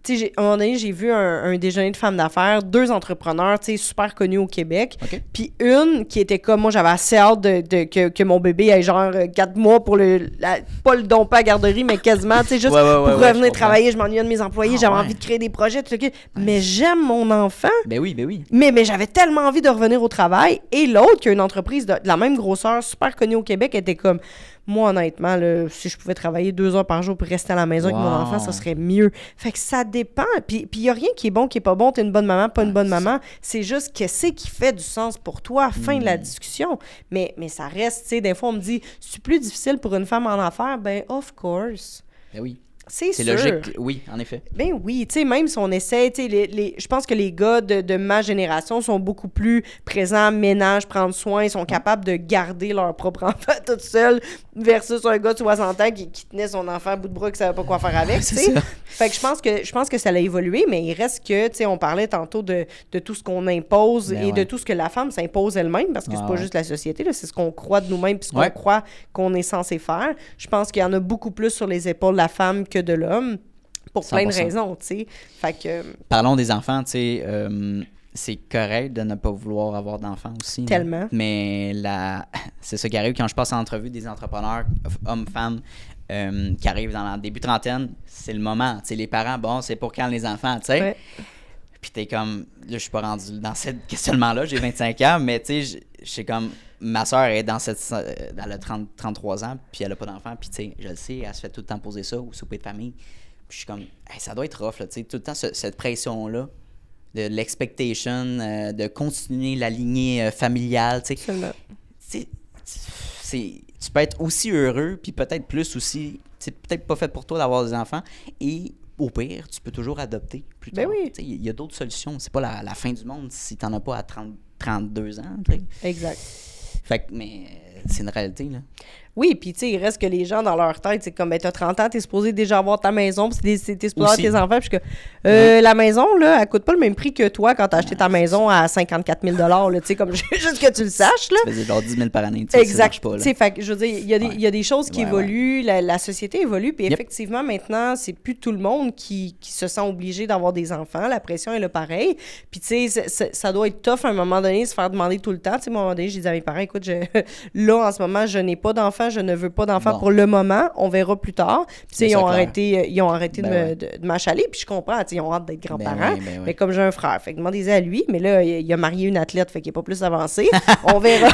Tu sais, à un moment donné, j'ai vu un déjeuner de femmes d'affaires, 2 entrepreneurs, tu sais, super connus au Québec. Puis une qui était comme, moi, j'avais assez hâte que mon bébé ait genre 4 mois pour pas le don, pas à garderie, mais quasiment, tu sais, juste pour revenir travailler. Je m'ennuyais de mes employés, j'avais envie de créer des projets, tout ça. Mais j'aime mon enfant. Ben oui. Mais j'avais tellement envie de revenir au travail. Et l'autre, qui a une entreprise de la même grosseur, super connue au Québec, était comme... Moi, honnêtement, là, si je pouvais travailler 2 heures par jour pour rester à la maison avec mon enfant, ça serait mieux. Fait que ça dépend. Puis il n'y a rien qui est bon, qui n'est pas bon. T'es une bonne maman, pas une bonne maman. C'est juste qu'est-ce qui fait du sens pour toi, fin de la discussion. Mais ça reste, tu sais, des fois, on me dit, c'est plus difficile pour une femme en affaires? Ben, of course. Ben oui. C'est sûr. Logique, oui, en effet. Ben oui, tu sais, même si on essaie, tu sais, je pense que les gars de ma génération sont beaucoup plus présents, ménage, prendre soin, ils sont capables de garder leur propre enfant tout seul versus un gars de 60 ans qui tenait son enfant à bout de bras et qui savait pas quoi faire avec, tu sais. Fait que je pense que ça a évolué, mais il reste que, tu sais, on parlait tantôt de tout ce qu'on impose de tout ce que la femme s'impose elle-même, parce que c'est pas juste la société, là, c'est ce qu'on croit de nous-mêmes puis ce qu'on croit qu'on est censé faire. Je pense qu'il y en a beaucoup plus sur les épaules de la femme que de l'homme, pour 100%. Plein de raisons, tu sais. Fait que... Parlons des enfants, tu sais. c'est correct de ne pas vouloir avoir d'enfants aussi. Tellement. Là. Mais c'est ça qui arrive quand je passe en entrevue des entrepreneurs, hommes, femmes, qui arrivent dans le début trentaine, c'est le moment. Tu sais, les parents, bon, c'est pour quand les enfants, tu sais. Ouais. Puis t'es comme, là, je suis pas rendu dans ce questionnement-là, j'ai 25 ans, mais tu sais, j'ai comme, ma soeur est elle a 33 ans, puis elle a pas d'enfant, puis tu sais, je le sais, elle se fait tout le temps poser ça au souper de famille. Puis je suis comme, hey, ça doit être rough, là, tu sais, tout le temps cette pression-là, de l'expectation, de continuer la lignée familiale, tu sais. Tu peux être aussi heureux, puis peut-être plus aussi, c'est peut-être pas fait pour toi d'avoir des enfants, et au pire, tu peux toujours adopter plus tard. Ben oui. Il y a d'autres solutions. C'est pas la fin du monde si t'en as pas à 32 ans. T'sais. Exact. Fait que, mais c'est une réalité, là. Oui, puis tu sais, il reste que les gens dans leur tête, c'est comme, ben, t'as 30 ans, t'es supposé déjà avoir ta maison, puis t'es supposé avoir tes enfants, puis que la maison, là, elle coûte pas le même prix que toi quand t'as acheté ta maison à 54 000 là, tu sais, comme juste que tu le saches, là. Tu faisais genre 10 000 par année, tu sais, ça marche pas, là. Tu sais, fait que, je veux dire, il y a des choses qui évoluent, la société évolue, puis Yep. effectivement, maintenant, c'est plus tout le monde qui se sent obligé d'avoir des enfants, la pression est là pareil, puis tu sais, ça doit être tough à un moment donné, se faire demander tout le temps, tu sais, à un moment donné, j'ai dit à mes parents, écoute, là, en ce moment, je n'ai pas d'enfants, je ne veux pas d'enfants pour le moment, on verra plus tard. Puis, tu sais, ils ont arrêté de m'achaler, puis je comprends, tu sais, ils ont hâte d'être grands-parents. Mais comme j'ai un frère, fait que demandez-y à lui, mais là, il a marié une athlète, fait qu'il n'est pas plus avancé. On verra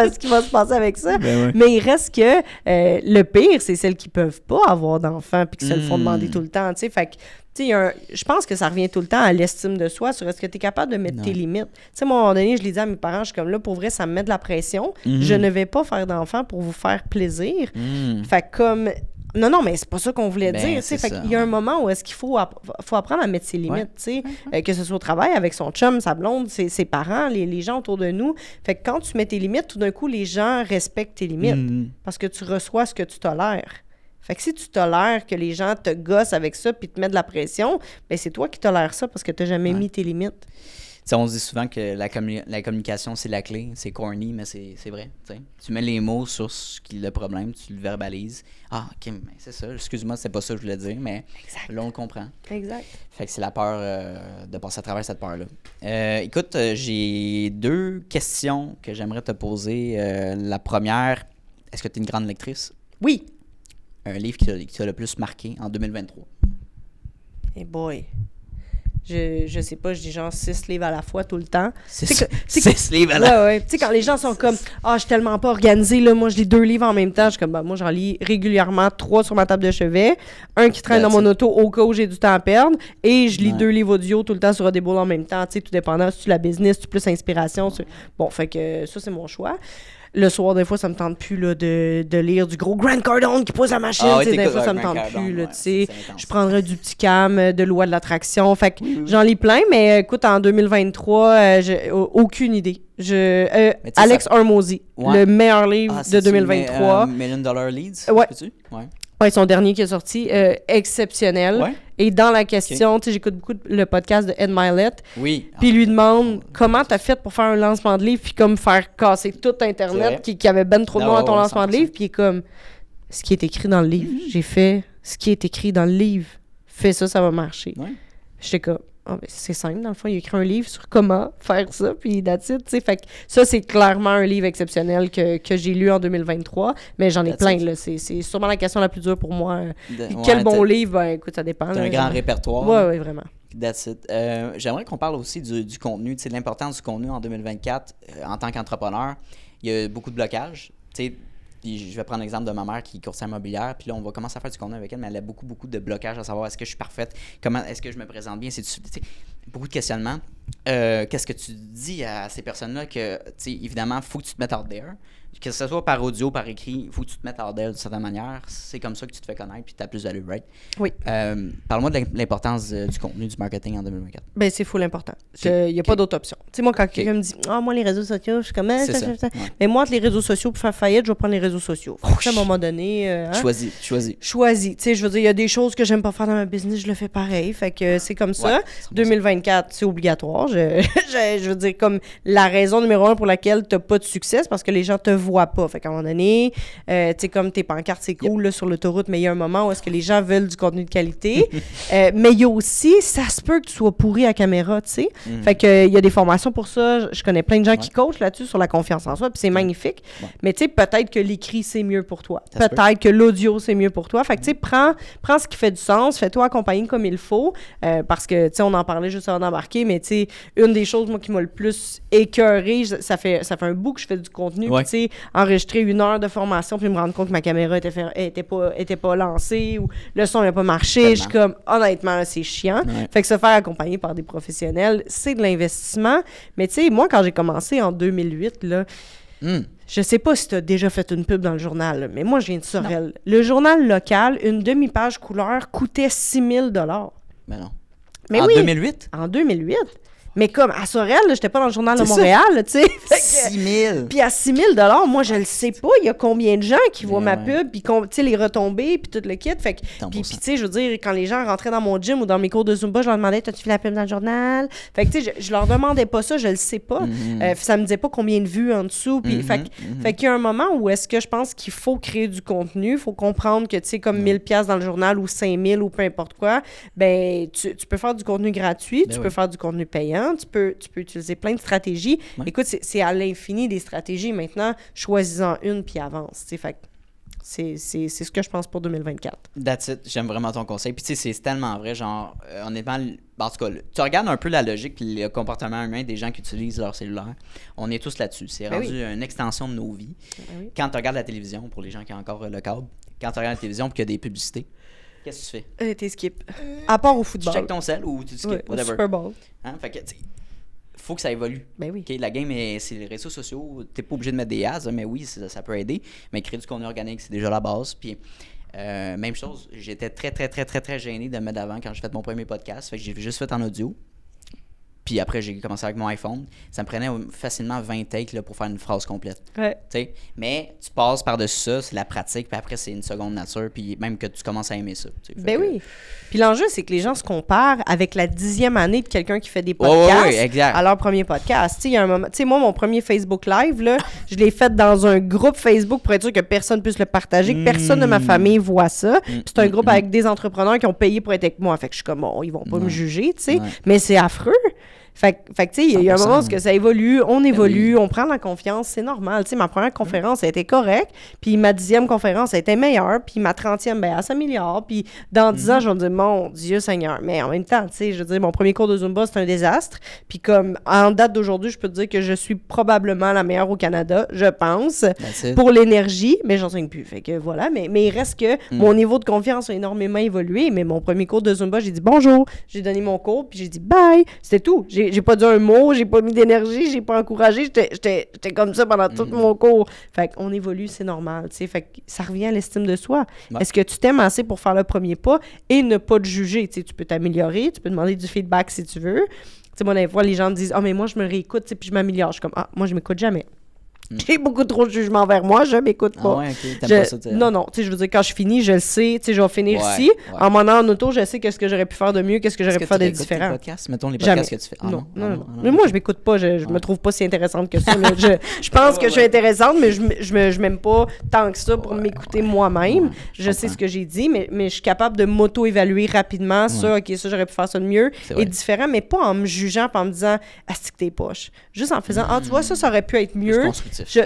ce qui va se passer avec ça. Mais il reste que le pire, c'est celles qui peuvent pas avoir d'enfants, puis qui se le font demander tout le temps, tu sais. Fait que, tu sais, je pense que ça revient tout le temps à l'estime de soi, sur est-ce que tu es capable de mettre tes limites. Tu sais, moi, à un moment donné, je l'ai dit à mes parents, je suis comme là, pour vrai, ça me met de la pression. Je ne vais pas faire d'enfants pour vous faire plaisir. Fait que comme... Non, mais c'est pas ça qu'on voulait dire, tu sais. Fait qu'il y a un moment où est-ce qu'il faut apprendre à mettre ses limites, tu sais. Que ce soit au travail, avec son chum, sa blonde, ses parents, les gens autour de nous. Fait que quand tu mets tes limites, tout d'un coup, les gens respectent tes limites. Parce que tu reçois ce que tu tolères. Fait que si tu tolères que les gens te gossent avec ça puis te mettent de la pression, ben c'est toi qui tolères ça parce que tu n'as jamais mis tes limites. T'sais, on se dit souvent que la communication, c'est la clé. C'est corny, mais c'est vrai. T'sais. Tu mets les mots sur ce qui est le problème, tu le verbalises. Ah, OK, mais c'est ça. Excuse-moi, c'est pas ça que je voulais dire, mais là, on le comprend. Exact. Fait que c'est la peur de passer à travers cette peur-là. Écoute, j'ai 2 questions que j'aimerais te poser. La première, est-ce que tu es une grande lectrice? Oui. Un livre qui t'a le plus marqué en 2023? Hey boy. Je sais pas, je dis genre 6 livres à la fois tout le temps. 6 livres à la fois. Ouais. Tu sais, quand les gens sont comme « Ah, je suis tellement pas organisée, là, moi je lis 2 livres en même temps. » Je suis comme « Moi, j'en lis régulièrement 3 sur ma table de chevet, un qui traîne dans mon auto au cas où j'ai du temps à perdre, et je lis 2 livres audio tout le temps sur Audible en même temps. Tu sais, tout dépendant, si tu la business, si tu plus inspiration. Bon, fait que ça, c'est mon choix. Le soir, des fois, ça me tente plus là, de lire du gros Grant Cardone qui pose la machine. Des fois, ça me tente plus. Là, je prendrais du petit Cam, de Loi de l'attraction. Fait que j'en lis plein, mais écoute, en 2023, j'ai aucune idée. Alex Hormozy, le meilleur livre de 2023. $1 Million Leads, ouais. Ouais. Ouais, son dernier qui est sorti, exceptionnel. Ouais. Et dans la question, tu sais, j'écoute beaucoup le podcast de Ed Mylett. Oui. Puis il lui demande comment t'as fait pour faire un lancement de livre, puis comme faire casser tout Internet, qui avait ben trop de monde à ton lancement de livre. Puis il est comme, ce qui est écrit dans le livre, j'ai fait ce qui est écrit dans le livre. Fais ça, ça va marcher. Ouais. J'étais comme, ben, c'est simple, dans le fond, il a écrit un livre sur comment faire ça, puis that's it, tu sais. Fait que ça, c'est clairement un livre exceptionnel que j'ai lu en 2023, mais j'en ai plein, là. C'est sûrement la question la plus dure pour moi. Quel bon livre? Ben, écoute, ça dépend. T'as un grand répertoire. Oui, vraiment. That's it. J'aimerais qu'on parle aussi du contenu, tu sais, de l'importance du contenu en 2024. En tant qu'entrepreneur, il y a beaucoup de blocages, tu sais. Je vais prendre l'exemple de ma mère qui est courtière immobilière, puis là, on va commencer à faire du contenu avec elle, mais elle a beaucoup de blocages à savoir est-ce que je suis parfaite, comment est-ce que je me présente bien, beaucoup de questionnements. Qu'est-ce que tu dis à ces personnes-là que, tu sais, évidemment, il faut que tu te mettes out there, que ce soit par audio, par écrit, il faut que tu te mettes out there d'une certaine manière, c'est comme ça que tu te fais connaître, puis tu as plus d'allure, right? Oui. Parle-moi de l'importance du contenu, du marketing en 2024. Ben, c'est full important. Il n'y a pas d'autre option. Tu sais, moi, quand quelqu'un me dit « Ah, moi, les réseaux sociaux, je suis comme... » Mais moi, entre les réseaux sociaux, pour faire faillite, je vais prendre les réseaux sociaux. À un moment donné... Choisis. Tu sais, je veux dire, il y a des choses que j'aime pas faire dans ma business, je le fais pareil. Fait que c'est comme ça. 2024, 2024, c'est obligatoire. Je veux dire, comme la raison numéro 1 pour laquelle tu n'as pas de succès, c'est parce que les gens te voient pas. Fait qu'à un moment donné, tu sais, comme tes pancartes, c'est cool là, sur l'autoroute, mais il y a un moment où est-ce que les gens veulent du contenu de qualité. Mais il y a aussi, ça se peut que tu sois pourri à caméra, tu sais. Fait que il y a des formations pour ça. Je connais plein de gens qui coachent là-dessus sur la confiance en soi, puis c'est magnifique. Mais tu sais, peut-être que l'écrit, c'est mieux pour toi. Peut-être que l'audio, c'est mieux pour toi. Fait que tu sais, prends ce qui fait du sens, fais-toi accompagner comme il faut, parce que, tu sais, on en parlait juste avant d'embarquer, mais tu sais, une des choses, moi, qui m'a le plus écœurée, ça fait un bout que je fais du contenu, puis tu sais, enregistrer 1 heure de formation, puis me rendre compte que ma caméra était pas lancée, ou le son n'a pas marché, je suis comme, honnêtement, là, c'est chiant. Fait que se faire accompagner par des professionnels, c'est de l'investissement, mais tu sais, moi, quand j'ai commencé en 2008, là, je sais pas si tu as déjà fait une pub dans le journal, là, mais moi, je viens de Sorel. Non. Le journal local, une demi-page couleur, coûtait 6 000 $. Ben non. Mais en 2008? En 2008. Mais comme à Sorel, j'étais pas dans le journal de Montréal, tu sais. 6 000. Puis à 6 000 $, moi, je le sais pas. Il y a combien de gens qui voient ma pub, puis tu sais, les retombées, puis tout le kit. Fait que, puis tu sais, je veux dire, quand les gens rentraient dans mon gym ou dans mes cours de Zumba, je leur demandais, t'as-tu fait la pub dans le journal? Fait que, tu sais, je leur demandais pas ça, je le sais pas. Ça me disait pas combien de vues en dessous. Puis, fait qu'il y a un moment où est-ce que je pense qu'il faut créer du contenu, il faut comprendre que, tu sais, comme 1 000 $ dans le journal ou 5 000 ou peu importe quoi, ben, tu peux faire du contenu gratuit, tu peux faire du contenu payant, tu peux utiliser plein de stratégies. Écoute, c'est à l'infini des stratégies. Maintenant, choisis-en une puis avance. T'sais. Fait que c'est ce que je pense pour 2024. That's it. J'aime vraiment ton conseil. Puis tu sais, c'est tellement vrai. Genre, honnêtement, en tout cas, tu regardes un peu la logique puis le comportement humain des gens qui utilisent leur cellulaire. On est tous là-dessus. C'est rendu une extension de nos vies. Quand tu regardes la télévision, pour les gens qui ont encore le câble, quand tu regardes la télévision et qu'il y a des publicités, qu'est-ce que tu fais? T'es skip. À part au football. Tu checkes ton cell ou tu skip, whatever. Super Bowl. Hein? Fait que, faut que ça évolue. Ben oui. Okay, la game, c'est les réseaux sociaux. T'es pas obligé de mettre des ads, mais oui, ça peut aider. Mais créer du contenu organique, c'est déjà la base. Puis, même chose, j'étais très, très, très, très, très gêné de me mettre d'avant quand j'ai fait mon premier podcast. Fait que j'ai juste fait en audio. Puis après, j'ai commencé avec mon iPhone. Ça me prenait facilement 20 takes là, pour faire une phrase complète. Ouais. T'sais? Mais tu passes par-dessus ça, c'est la pratique, puis après, c'est une seconde nature, puis même que tu commences à aimer ça. Ben oui. Puis l'enjeu, c'est que les gens se comparent avec la 10e année de quelqu'un qui fait des podcasts à leur premier podcast. Tu sais, il y a un moment... Tu sais, moi, mon premier Facebook Live, là, je l'ai fait dans un groupe Facebook pour être sûr que personne puisse le partager, que personne de ma famille voit ça. Puis c'est un groupe avec des entrepreneurs qui ont payé pour être avec moi. Fait que je suis comme, bon, ils vont pas me juger, tu sais. Mais c'est affreux. Fait que tu sais, il y a un moment où ça évolue, on évolue, on prend la confiance, c'est normal. Tu sais, ma première conférence, elle était correcte, puis ma 10e conférence, elle était meilleure, puis ma 30e, ben, elle s'améliore, puis dans 10 ans, je vais me dire, mon Dieu Seigneur. Mais en même temps, tu sais, je veux dire, mon premier cours de Zumba, c'est un désastre, puis comme, en date d'aujourd'hui, je peux te dire que je suis probablement la meilleure au Canada, je pense, pour l'énergie, mais j'enseigne plus. Fait que voilà, mais il reste que mon niveau de confiance a énormément évolué, mais mon premier cours de Zumba, j'ai dit bonjour, j'ai donné mon cours, puis j'ai dit bye, c'était tout. J'ai pas dit un mot, j'ai pas mis d'énergie, j'ai pas encouragé, j'étais comme ça pendant tout mon cours. Fait qu'on évolue, c'est normal, tu sais. Fait que ça revient à l'estime de soi. Ouais. Est-ce que tu t'aimes assez pour faire le premier pas et ne pas te juger? Tu sais, tu peux t'améliorer, tu peux demander du feedback si tu veux. Tu sais, moi, des fois, les gens me disent « Ah, mais moi, je me réécoute, puis je m'améliore. » Je suis comme « Ah, moi, je m'écoute jamais. » J'ai beaucoup trop de jugement vers moi, je m'écoute pas. Ah ouais, ok, t'aimes pas ça, t'sais. Non, tu sais, je veux dire, quand je finis, je le sais, tu sais, je vais finir ici. Ouais. En m'en allant en auto, je sais qu'est-ce que j'aurais pu faire de mieux, qu'est-ce que j'aurais pu faire de différent. Tes podcasts? Mettons les podcasts que tu fais. Non. Mais moi, je m'écoute pas, je me trouve pas si intéressante que ça. Je pense que je suis intéressante, mais je m'aime pas tant que ça pour m'écouter moi-même. Je sais ce que j'ai dit, mais je suis capable de m'auto-évaluer rapidement sur, OK, ça, j'aurais pu faire ça de mieux et différent, mais pas en me jugeant, pas en me disant, ah, c'est que t'es poche. Juste en faisant, ah, tu vois, ça aurait pu être mieux.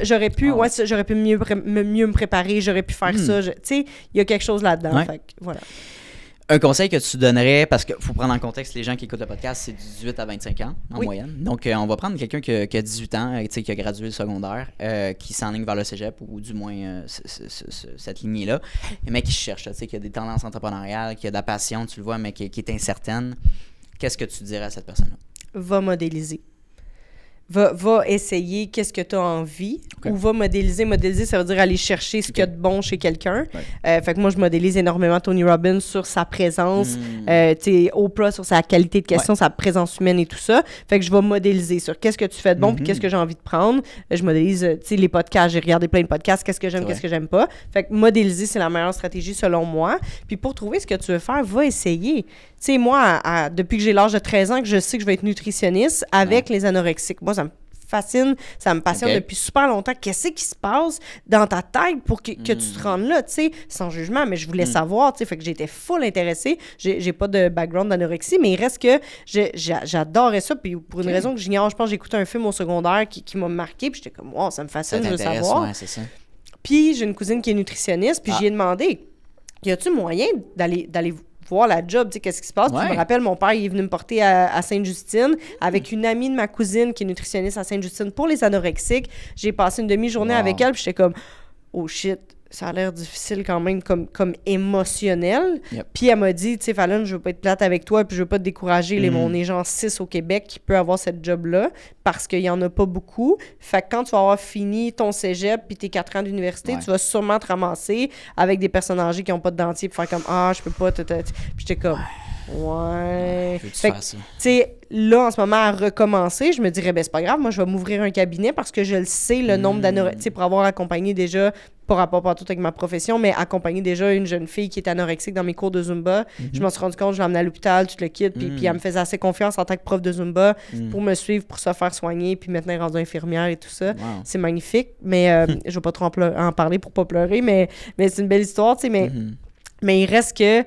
J'aurais pu j'aurais pu mieux me préparer, j'aurais pu faire ça. Tu sais, il y a quelque chose là-dedans. Fait que, voilà. Un conseil que tu donnerais, parce qu'il faut prendre en contexte, les gens qui écoutent le podcast, c'est 18 à 25 ans en moyenne. Donc, on va prendre quelqu'un qui a 18 ans, qui a gradué le secondaire, qui s'enligne vers le cégep, ou du moins cette lignée-là, mais qui cherche, qui a des tendances entrepreneuriales, qui a de la passion, tu le vois, mais qui est incertaine. Qu'est-ce que tu dirais à cette personne-là? Va modéliser. Va essayer qu'est-ce que tu as envie ou va modéliser. Modéliser, ça veut dire aller chercher ce qu'il y a de bon chez quelqu'un. Fait que moi, je modélise énormément Tony Robbins sur sa présence, Oprah sur sa qualité de question, sa présence humaine et tout ça. Fait que je vais modéliser sur qu'est-ce que tu fais de bon puis qu'est-ce que j'ai envie de prendre. Je modélise les podcasts. J'ai regardé plein de podcasts. Qu'est-ce que j'aime, qu'est-ce que j'aime pas. Fait que modéliser, c'est la meilleure stratégie selon moi. Puis pour trouver ce que tu veux faire, va essayer. Tu sais, moi, depuis que j'ai l'âge de 13 ans, que je sais que je vais être nutritionniste avec les anorexiques. Moi, ça me fascine, ça me passionne depuis super longtemps. Qu'est-ce qui se passe dans ta tête pour que tu te rendes là, tu sais, sans jugement, mais je voulais savoir, tu sais, fait que j'étais full intéressée. J'ai pas de background d'anorexie, mais il reste que j'adorais ça, puis pour une raison que j'ignore, je pense que j'ai écouté un film au secondaire qui m'a marqué, puis j'étais comme, wow, ça me fascine, je veux savoir. Ouais, c'est ça. Puis j'ai une cousine qui est nutritionniste, puis j'y ai demandé, y a-tu moyen d'aller voir la job, tu sais, qu'est-ce qui se passe. Puis je me rappelle, mon père, il est venu me porter à Sainte-Justine avec une amie de ma cousine qui est nutritionniste à Sainte-Justine pour les anorexiques. J'ai passé une demi-journée avec elle, puis j'étais comme, oh shit, ça a l'air difficile quand même comme émotionnel. Puis elle m'a dit, tu sais, Fallon, je veux pas être plate avec toi, puis je veux pas te décourager. On est genre 6 au Québec qui peut avoir cette job-là, parce qu'il y en a pas beaucoup. Fait que quand tu vas avoir fini ton cégep puis tes 4 ans d'université, tu vas sûrement te ramasser avec des personnes âgées qui ont pas de dentier pour faire comme, je peux pas... Puis j'étais comme... Ouais. Fait que, tu sais, là, en ce moment, à recommencer, je me dirais, ben, c'est pas grave, moi, je vais m'ouvrir un cabinet parce que je le sais, le nombre d'anorexiques, tu sais, pour avoir accompagné déjà, pas rapport pas tout avec ma profession, mais accompagner déjà une jeune fille qui est anorexique dans mes cours de Zumba. Je m'en suis rendu compte, je l'ai emmenée à l'hôpital, tout le kit, puis elle me faisait assez confiance en tant que prof de Zumba pour me suivre, pour se faire soigner, puis maintenant, elle est rendue infirmière et tout ça. C'est magnifique, mais je vais pas trop en parler pour pas pleurer, mais c'est une belle histoire, tu sais, mais il reste que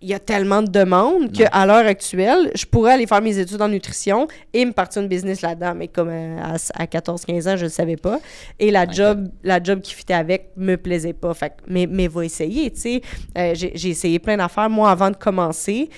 il y a tellement de demandes qu'à l'heure actuelle, je pourrais aller faire mes études en nutrition et me partir une business là-dedans. Mais comme à 14-15 ans, je ne le savais pas. Et la job qui fitait avec me plaisait pas. Fait que, mais va essayer, tu sais. J'ai essayé plein d'affaires, moi, avant de commencer.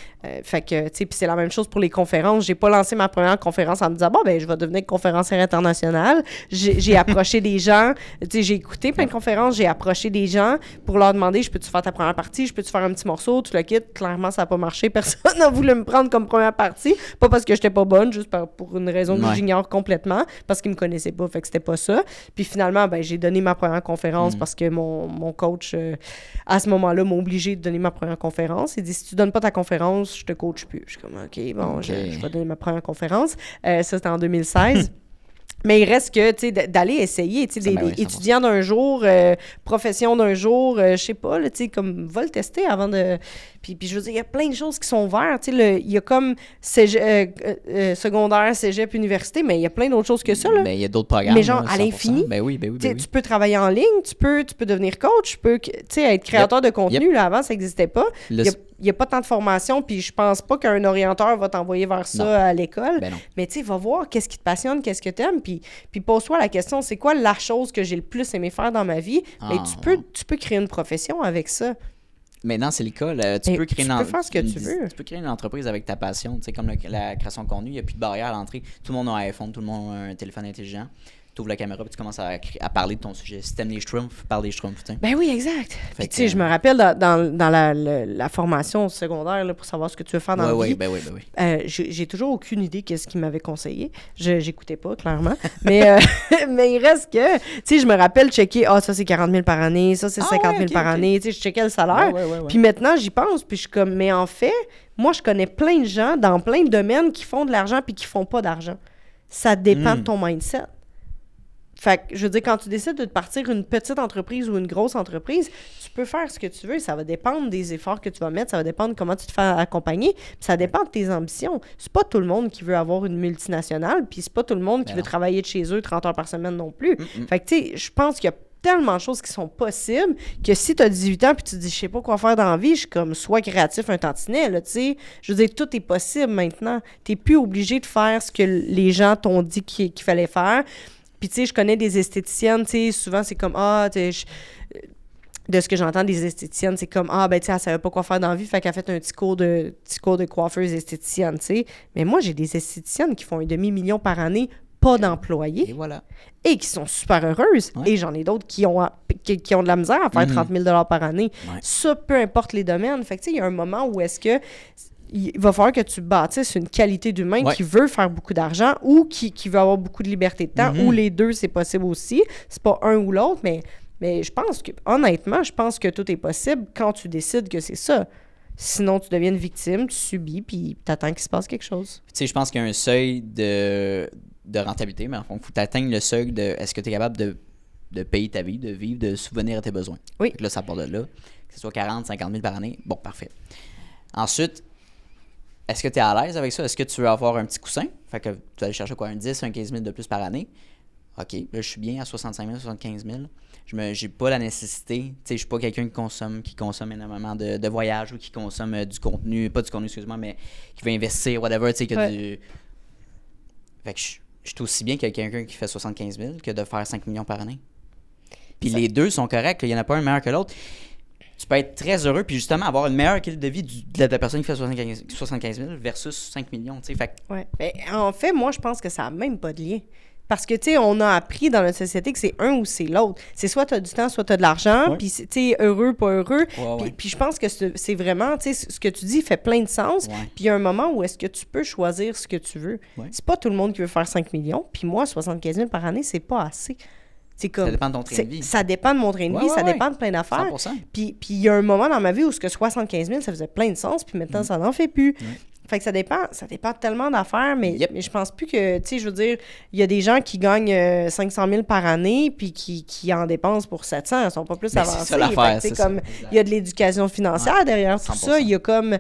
Fait que, tu sais, puis c'est la même chose pour les conférences. J'ai pas lancé ma première conférence en me disant, bon, ben, je vais devenir conférencière internationale. J'ai approché des gens, tu sais, j'ai écouté plein de conférences, j'ai approché des gens pour leur demander, je peux-tu faire ta première partie, je peux-tu faire un petit morceau, tu le quittes. Clairement, ça n'a pas marché. Personne n'a voulu me prendre comme première partie. Pas parce que j'étais pas bonne, juste pour une raison que j'ignore complètement, parce qu'ils me connaissaient pas, fait que c'était pas ça. Puis finalement, ben, j'ai donné ma première conférence parce que mon coach, à ce moment-là, m'a obligé de donner ma première conférence. Il dit, si tu donnes pas ta conférence, je te coach plus. Je suis comme, OK, bon, je vais donner ma première conférence. Ça, c'était en 2016. Mais il reste que, tu sais, d'aller essayer, tu sais, des étudiants d'un jour, profession d'un jour, je sais pas, tu sais, comme, va le tester avant de... Puis je veux dire, il y a plein de choses qui sont ouvertes, tu sais, il y a comme secondaire, cégep, université, mais il y a plein d'autres choses que ça, là. Mais il y a d'autres programmes. Mais genre, à l'infini. Ben oui. Tu peux travailler en ligne, tu peux devenir coach, tu peux, tu sais, être créateur de contenu, là, avant, ça n'existait pas. Il n'y a pas tant de formation, puis je pense pas qu'un orienteur va t'envoyer vers ça à l'école. Ben mais tu sais, va voir qu'est-ce qui te passionne, qu'est-ce que t'aimes, puis pose-toi la question, c'est quoi la chose que j'ai le plus aimé faire dans ma vie? Mais tu peux créer une profession avec ça. Maintenant, c'est le cas. Là, tu peux créer faire ce que tu veux. Tu peux créer une entreprise avec ta passion. Tu sais, comme la création de contenu, il n'y a plus de barrière à l'entrée. Tout le monde a un iPhone, tout le monde a un téléphone intelligent. Tu ouvres la caméra et tu commences à parler de ton sujet. Si t'aimes les schtroumpfs, parle des schtroumpfs. Ben oui, exact. Puis tu sais, je me rappelle dans la formation secondaire, là, pour savoir ce que tu veux faire dans la vie. Oui. J'ai toujours aucune idée qu'est-ce qu'il m'avait conseillé. J'écoutais pas, clairement. mais il reste que, tu sais, je me rappelle checker, ça c'est 40 000 par année, ça c'est 50 000 par année. Tu sais, je checkais le salaire. Puis maintenant, j'y pense, puis je suis comme, mais en fait, moi, je connais plein de gens dans plein de domaines qui font de l'argent puis qui font pas d'argent. Ça dépend de ton mindset. Fait que, je veux dire, quand tu décides de partir une petite entreprise ou une grosse entreprise, tu peux faire ce que tu veux. Ça va dépendre des efforts que tu vas mettre. Ça va dépendre de comment tu te fais accompagner. Puis ça dépend de tes ambitions. C'est pas tout le monde qui veut avoir une multinationale. Puis c'est pas tout le monde qui veut travailler de chez eux 30 heures par semaine non plus. Fait que, tu sais, je pense qu'il y a tellement de choses qui sont possibles que si tu as 18 ans puis tu te dis, je sais pas quoi faire dans la vie, je suis comme, sois créatif un tantinet, là, tu sais. Je veux dire, tout est possible maintenant. T'es plus obligé de faire ce que les gens t'ont dit qu'il fallait faire. Puis, tu sais, je connais des esthéticiennes, tu sais, souvent, c'est comme, de ce que j'entends des esthéticiennes, c'est comme, ben, tu sais, elle savait pas quoi faire dans la vie, fait qu'elle a fait un petit cours de coiffeuse esthéticienne, tu sais. Mais moi, j'ai des esthéticiennes qui font un demi-million par année, pas d'employés. Et voilà. Et qui sont super heureuses. Ouais. Et j'en ai d'autres qui ont de la misère à faire 30 000 $ par année. Ouais. Ça, peu importe les domaines. Fait que, tu sais, il y a un moment où est-ce que il va falloir que tu bâtisses une qualité d'humain qui veut faire beaucoup d'argent ou qui veut avoir beaucoup de liberté de temps, ou les deux, c'est possible aussi. C'est pas un ou l'autre, mais je pense que, honnêtement, je pense que tout est possible quand tu décides que c'est ça. Sinon, tu deviens une victime, tu subis, puis t'attends qu'il se passe quelque chose. Tu sais, je pense qu'il y a un seuil de rentabilité, mais en fond, il faut que tu atteignes le seuil de est-ce que tu es capable de payer ta vie, de vivre, de subvenir à tes besoins. Oui. Donc là, ça part de là. Que ce soit 40, 50 000 par année, bon, parfait. Ensuite, est-ce que tu es à l'aise avec ça? Est-ce que tu veux avoir un petit coussin? Fait que tu vas aller chercher quoi? Un 10, un 15 000 de plus par année? OK, là, je suis bien à 65 000, 75 000. J'ai pas la nécessité. Tu sais, je suis pas quelqu'un qui consomme énormément de voyages ou qui consomme du contenu, pas du contenu, excuse-moi, mais qui veut investir, whatever, tu sais, que du... Fait que je suis aussi bien que quelqu'un qui fait 75 000 que de faire 5 millions par année. Puis les deux sont corrects, il y en a pas un meilleur que l'autre. Tu peux être très heureux, puis justement avoir une meilleure qualité de vie de la personne qui fait 75 000 versus 5 millions, tu sais. Fait que... Ouais. Mais en fait, moi, je pense que ça n'a même pas de lien. Parce que, tu sais, on a appris dans notre société que c'est un ou c'est l'autre. C'est soit tu as du temps, soit tu as de l'argent, puis, tu sais, heureux, pas heureux. Puis je pense que c'est vraiment, tu sais, ce que tu dis fait plein de sens. Puis il y a un moment où est-ce que tu peux choisir ce que tu veux. C'est pas tout le monde qui veut faire 5 millions. Puis moi, 75 000 par année, c'est pas assez. C'est comme, ça dépend de ton train de vie. Ça dépend de mon train de vie, ça dépend de plein d'affaires. 100%. Puis il y a un moment dans ma vie où ce que 75 000, ça faisait plein de sens, puis maintenant, ça n'en fait plus. Fait que ça dépend tellement d'affaires, mais je pense plus que, tu sais, je veux dire, il y a des gens qui gagnent 500 000 par année, puis qui en dépensent pour 700, ils sont pas plus avancés. C'est ça l'affaire, c'est comme, il y a de l'éducation financière derrière tout 100%. Ça, il y a comme,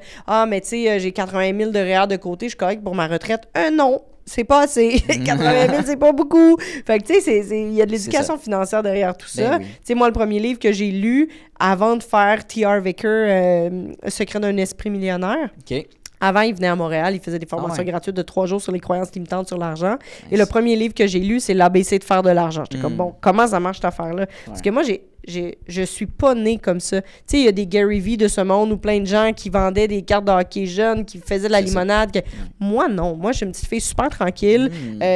mais tu sais, j'ai 80 000 de REER de côté, je suis correct pour ma retraite. Non! C'est pas assez. 80 000, c'est pas beaucoup. Fait que, tu sais, il y a de l'éducation financière derrière tout ça. Tu sais, moi, le premier livre que j'ai lu avant de faire T.R. Vicker, Secret d'un esprit millionnaire. OK. Avant, il venait à Montréal, il faisait des formations gratuites de 3 jours sur les croyances limitantes sur l'argent. Nice. Et le premier livre que j'ai lu, c'est l'ABC de faire de l'argent. J'étais comme, bon, comment ça marche cette affaire-là? Parce que moi, je suis pas née comme ça. Tu sais, il y a des Gary Vee de ce monde ou plein de gens qui vendaient des cartes de hockey jeunes, qui faisaient de la limonade. Moi, non. Moi, je suis une petite fille super tranquille.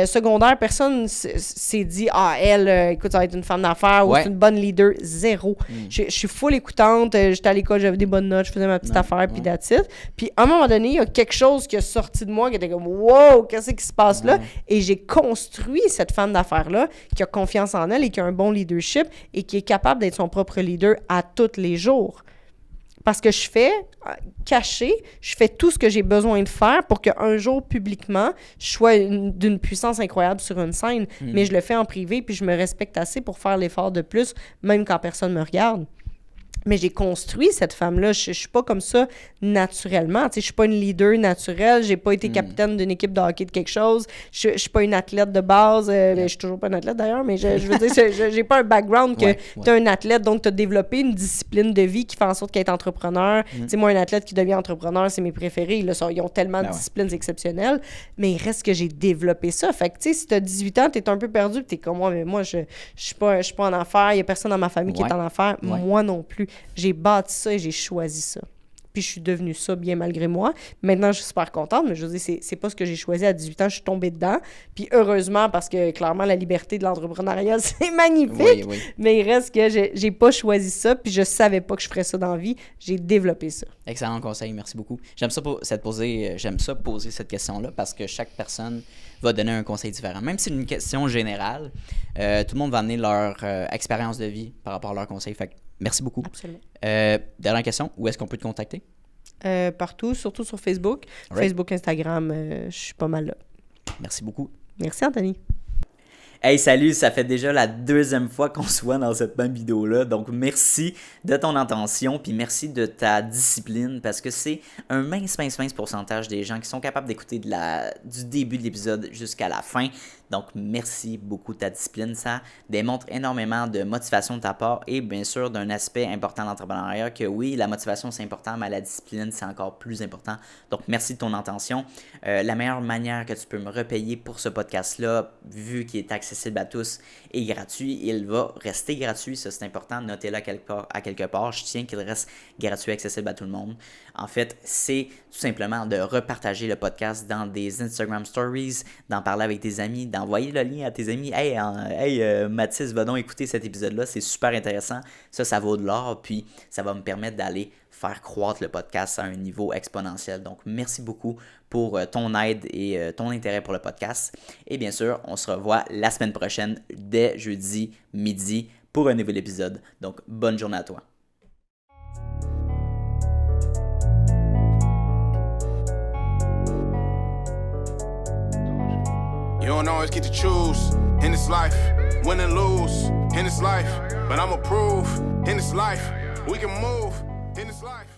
Secondaire, personne s'est dit, elle, écoute, ça va être une femme d'affaires ou c'est une bonne leader. Zéro. Je suis full écoutante. J'étais à l'école, j'avais des bonnes notes, je faisais ma petite affaire, puis that's it. Puis à un moment donné, il y a quelque chose qui est sorti de moi qui était comme, wow, qu'est-ce qui se passe là? Et j'ai construit cette femme d'affaires-là qui a confiance en elle et qui a un bon leadership et qui est capable d'être son propre leader à tous les jours. Parce que je fais tout ce que j'ai besoin de faire pour qu'un jour, publiquement, je sois d'une puissance incroyable sur une scène. Mais je le fais en privé, puis je me respecte assez pour faire l'effort de plus, même quand personne me regarde. Mais j'ai construit cette femme-là. Je suis pas comme ça naturellement. Tu sais, je suis pas une leader naturelle. J'ai pas été capitaine d'une équipe de hockey de quelque chose. Je suis pas une athlète de base. Je suis toujours pas une athlète d'ailleurs, mais je veux dire, j'ai pas un background que t'es un athlète, donc t'as développé une discipline de vie qui fait en sorte qu'être entrepreneur. Tu sais, moi, un athlète qui devient entrepreneur, c'est mes préférés. Là, ils ont tellement de disciplines exceptionnelles, mais il reste que j'ai développé ça. Fait que, tu sais, si t'as 18 ans, t'es un peu perdu, t'es comme moi, mais moi, je suis pas en affaires. Il y a personne dans ma famille qui est en affaires. Moi non plus. J'ai bâti ça et j'ai choisi ça. Puis je suis devenue ça bien malgré moi. Maintenant, je suis super contente, mais je veux dire, c'est pas ce que j'ai choisi à 18 ans. Je suis tombée dedans. Puis heureusement, parce que clairement, la liberté de l'entrepreneuriat, c'est magnifique. Oui. Mais il reste que j'ai pas choisi ça, puis je savais pas que je ferais ça dans la vie. J'ai développé ça. Excellent conseil, merci beaucoup. J'aime ça poser cette question-là parce que chaque personne va donner un conseil différent. Même si c'est une question générale, tout le monde va amener leur expérience de vie par rapport à leur conseil. Fait que merci beaucoup. Absolument. Dernière question, où est-ce qu'on peut te contacter? Partout, surtout sur Facebook. Facebook, Instagram, je suis pas mal là. Merci beaucoup. Merci, Anthony. Hey, salut, ça fait déjà la 2e fois qu'on se voit dans cette même vidéo-là. Donc, merci de ton attention, puis merci de ta discipline, parce que c'est un mince pourcentage des gens qui sont capables d'écouter du début de l'épisode jusqu'à la fin. Donc, merci beaucoup de ta discipline. Ça démontre énormément de motivation de ta part et bien sûr d'un aspect important de l'entrepreneuriat que oui, la motivation c'est important, mais la discipline c'est encore plus important. Donc, merci de ton attention. La meilleure manière que tu peux me repayer pour ce podcast-là, vu qu'il est accessible à tous et gratuit, il va rester gratuit. Ça, c'est important. Notez-le à quelque part. Je tiens qu'il reste gratuit et accessible à tout le monde. En fait, c'est tout simplement de repartager le podcast dans des Instagram Stories, d'en parler avec tes amis, d'envoyer le lien à tes amis. Hey, Mathis, va donc écouter cet épisode-là, c'est super intéressant. Ça vaut de l'or, puis ça va me permettre d'aller faire croître le podcast à un niveau exponentiel. Donc, merci beaucoup pour ton aide et ton intérêt pour le podcast. Et bien sûr, on se revoit la semaine prochaine, dès jeudi midi, pour un nouvel épisode. Donc, bonne journée à toi. You don't always get to choose in this life, win and lose in this life. But I'ma prove in this life, we can move in this life.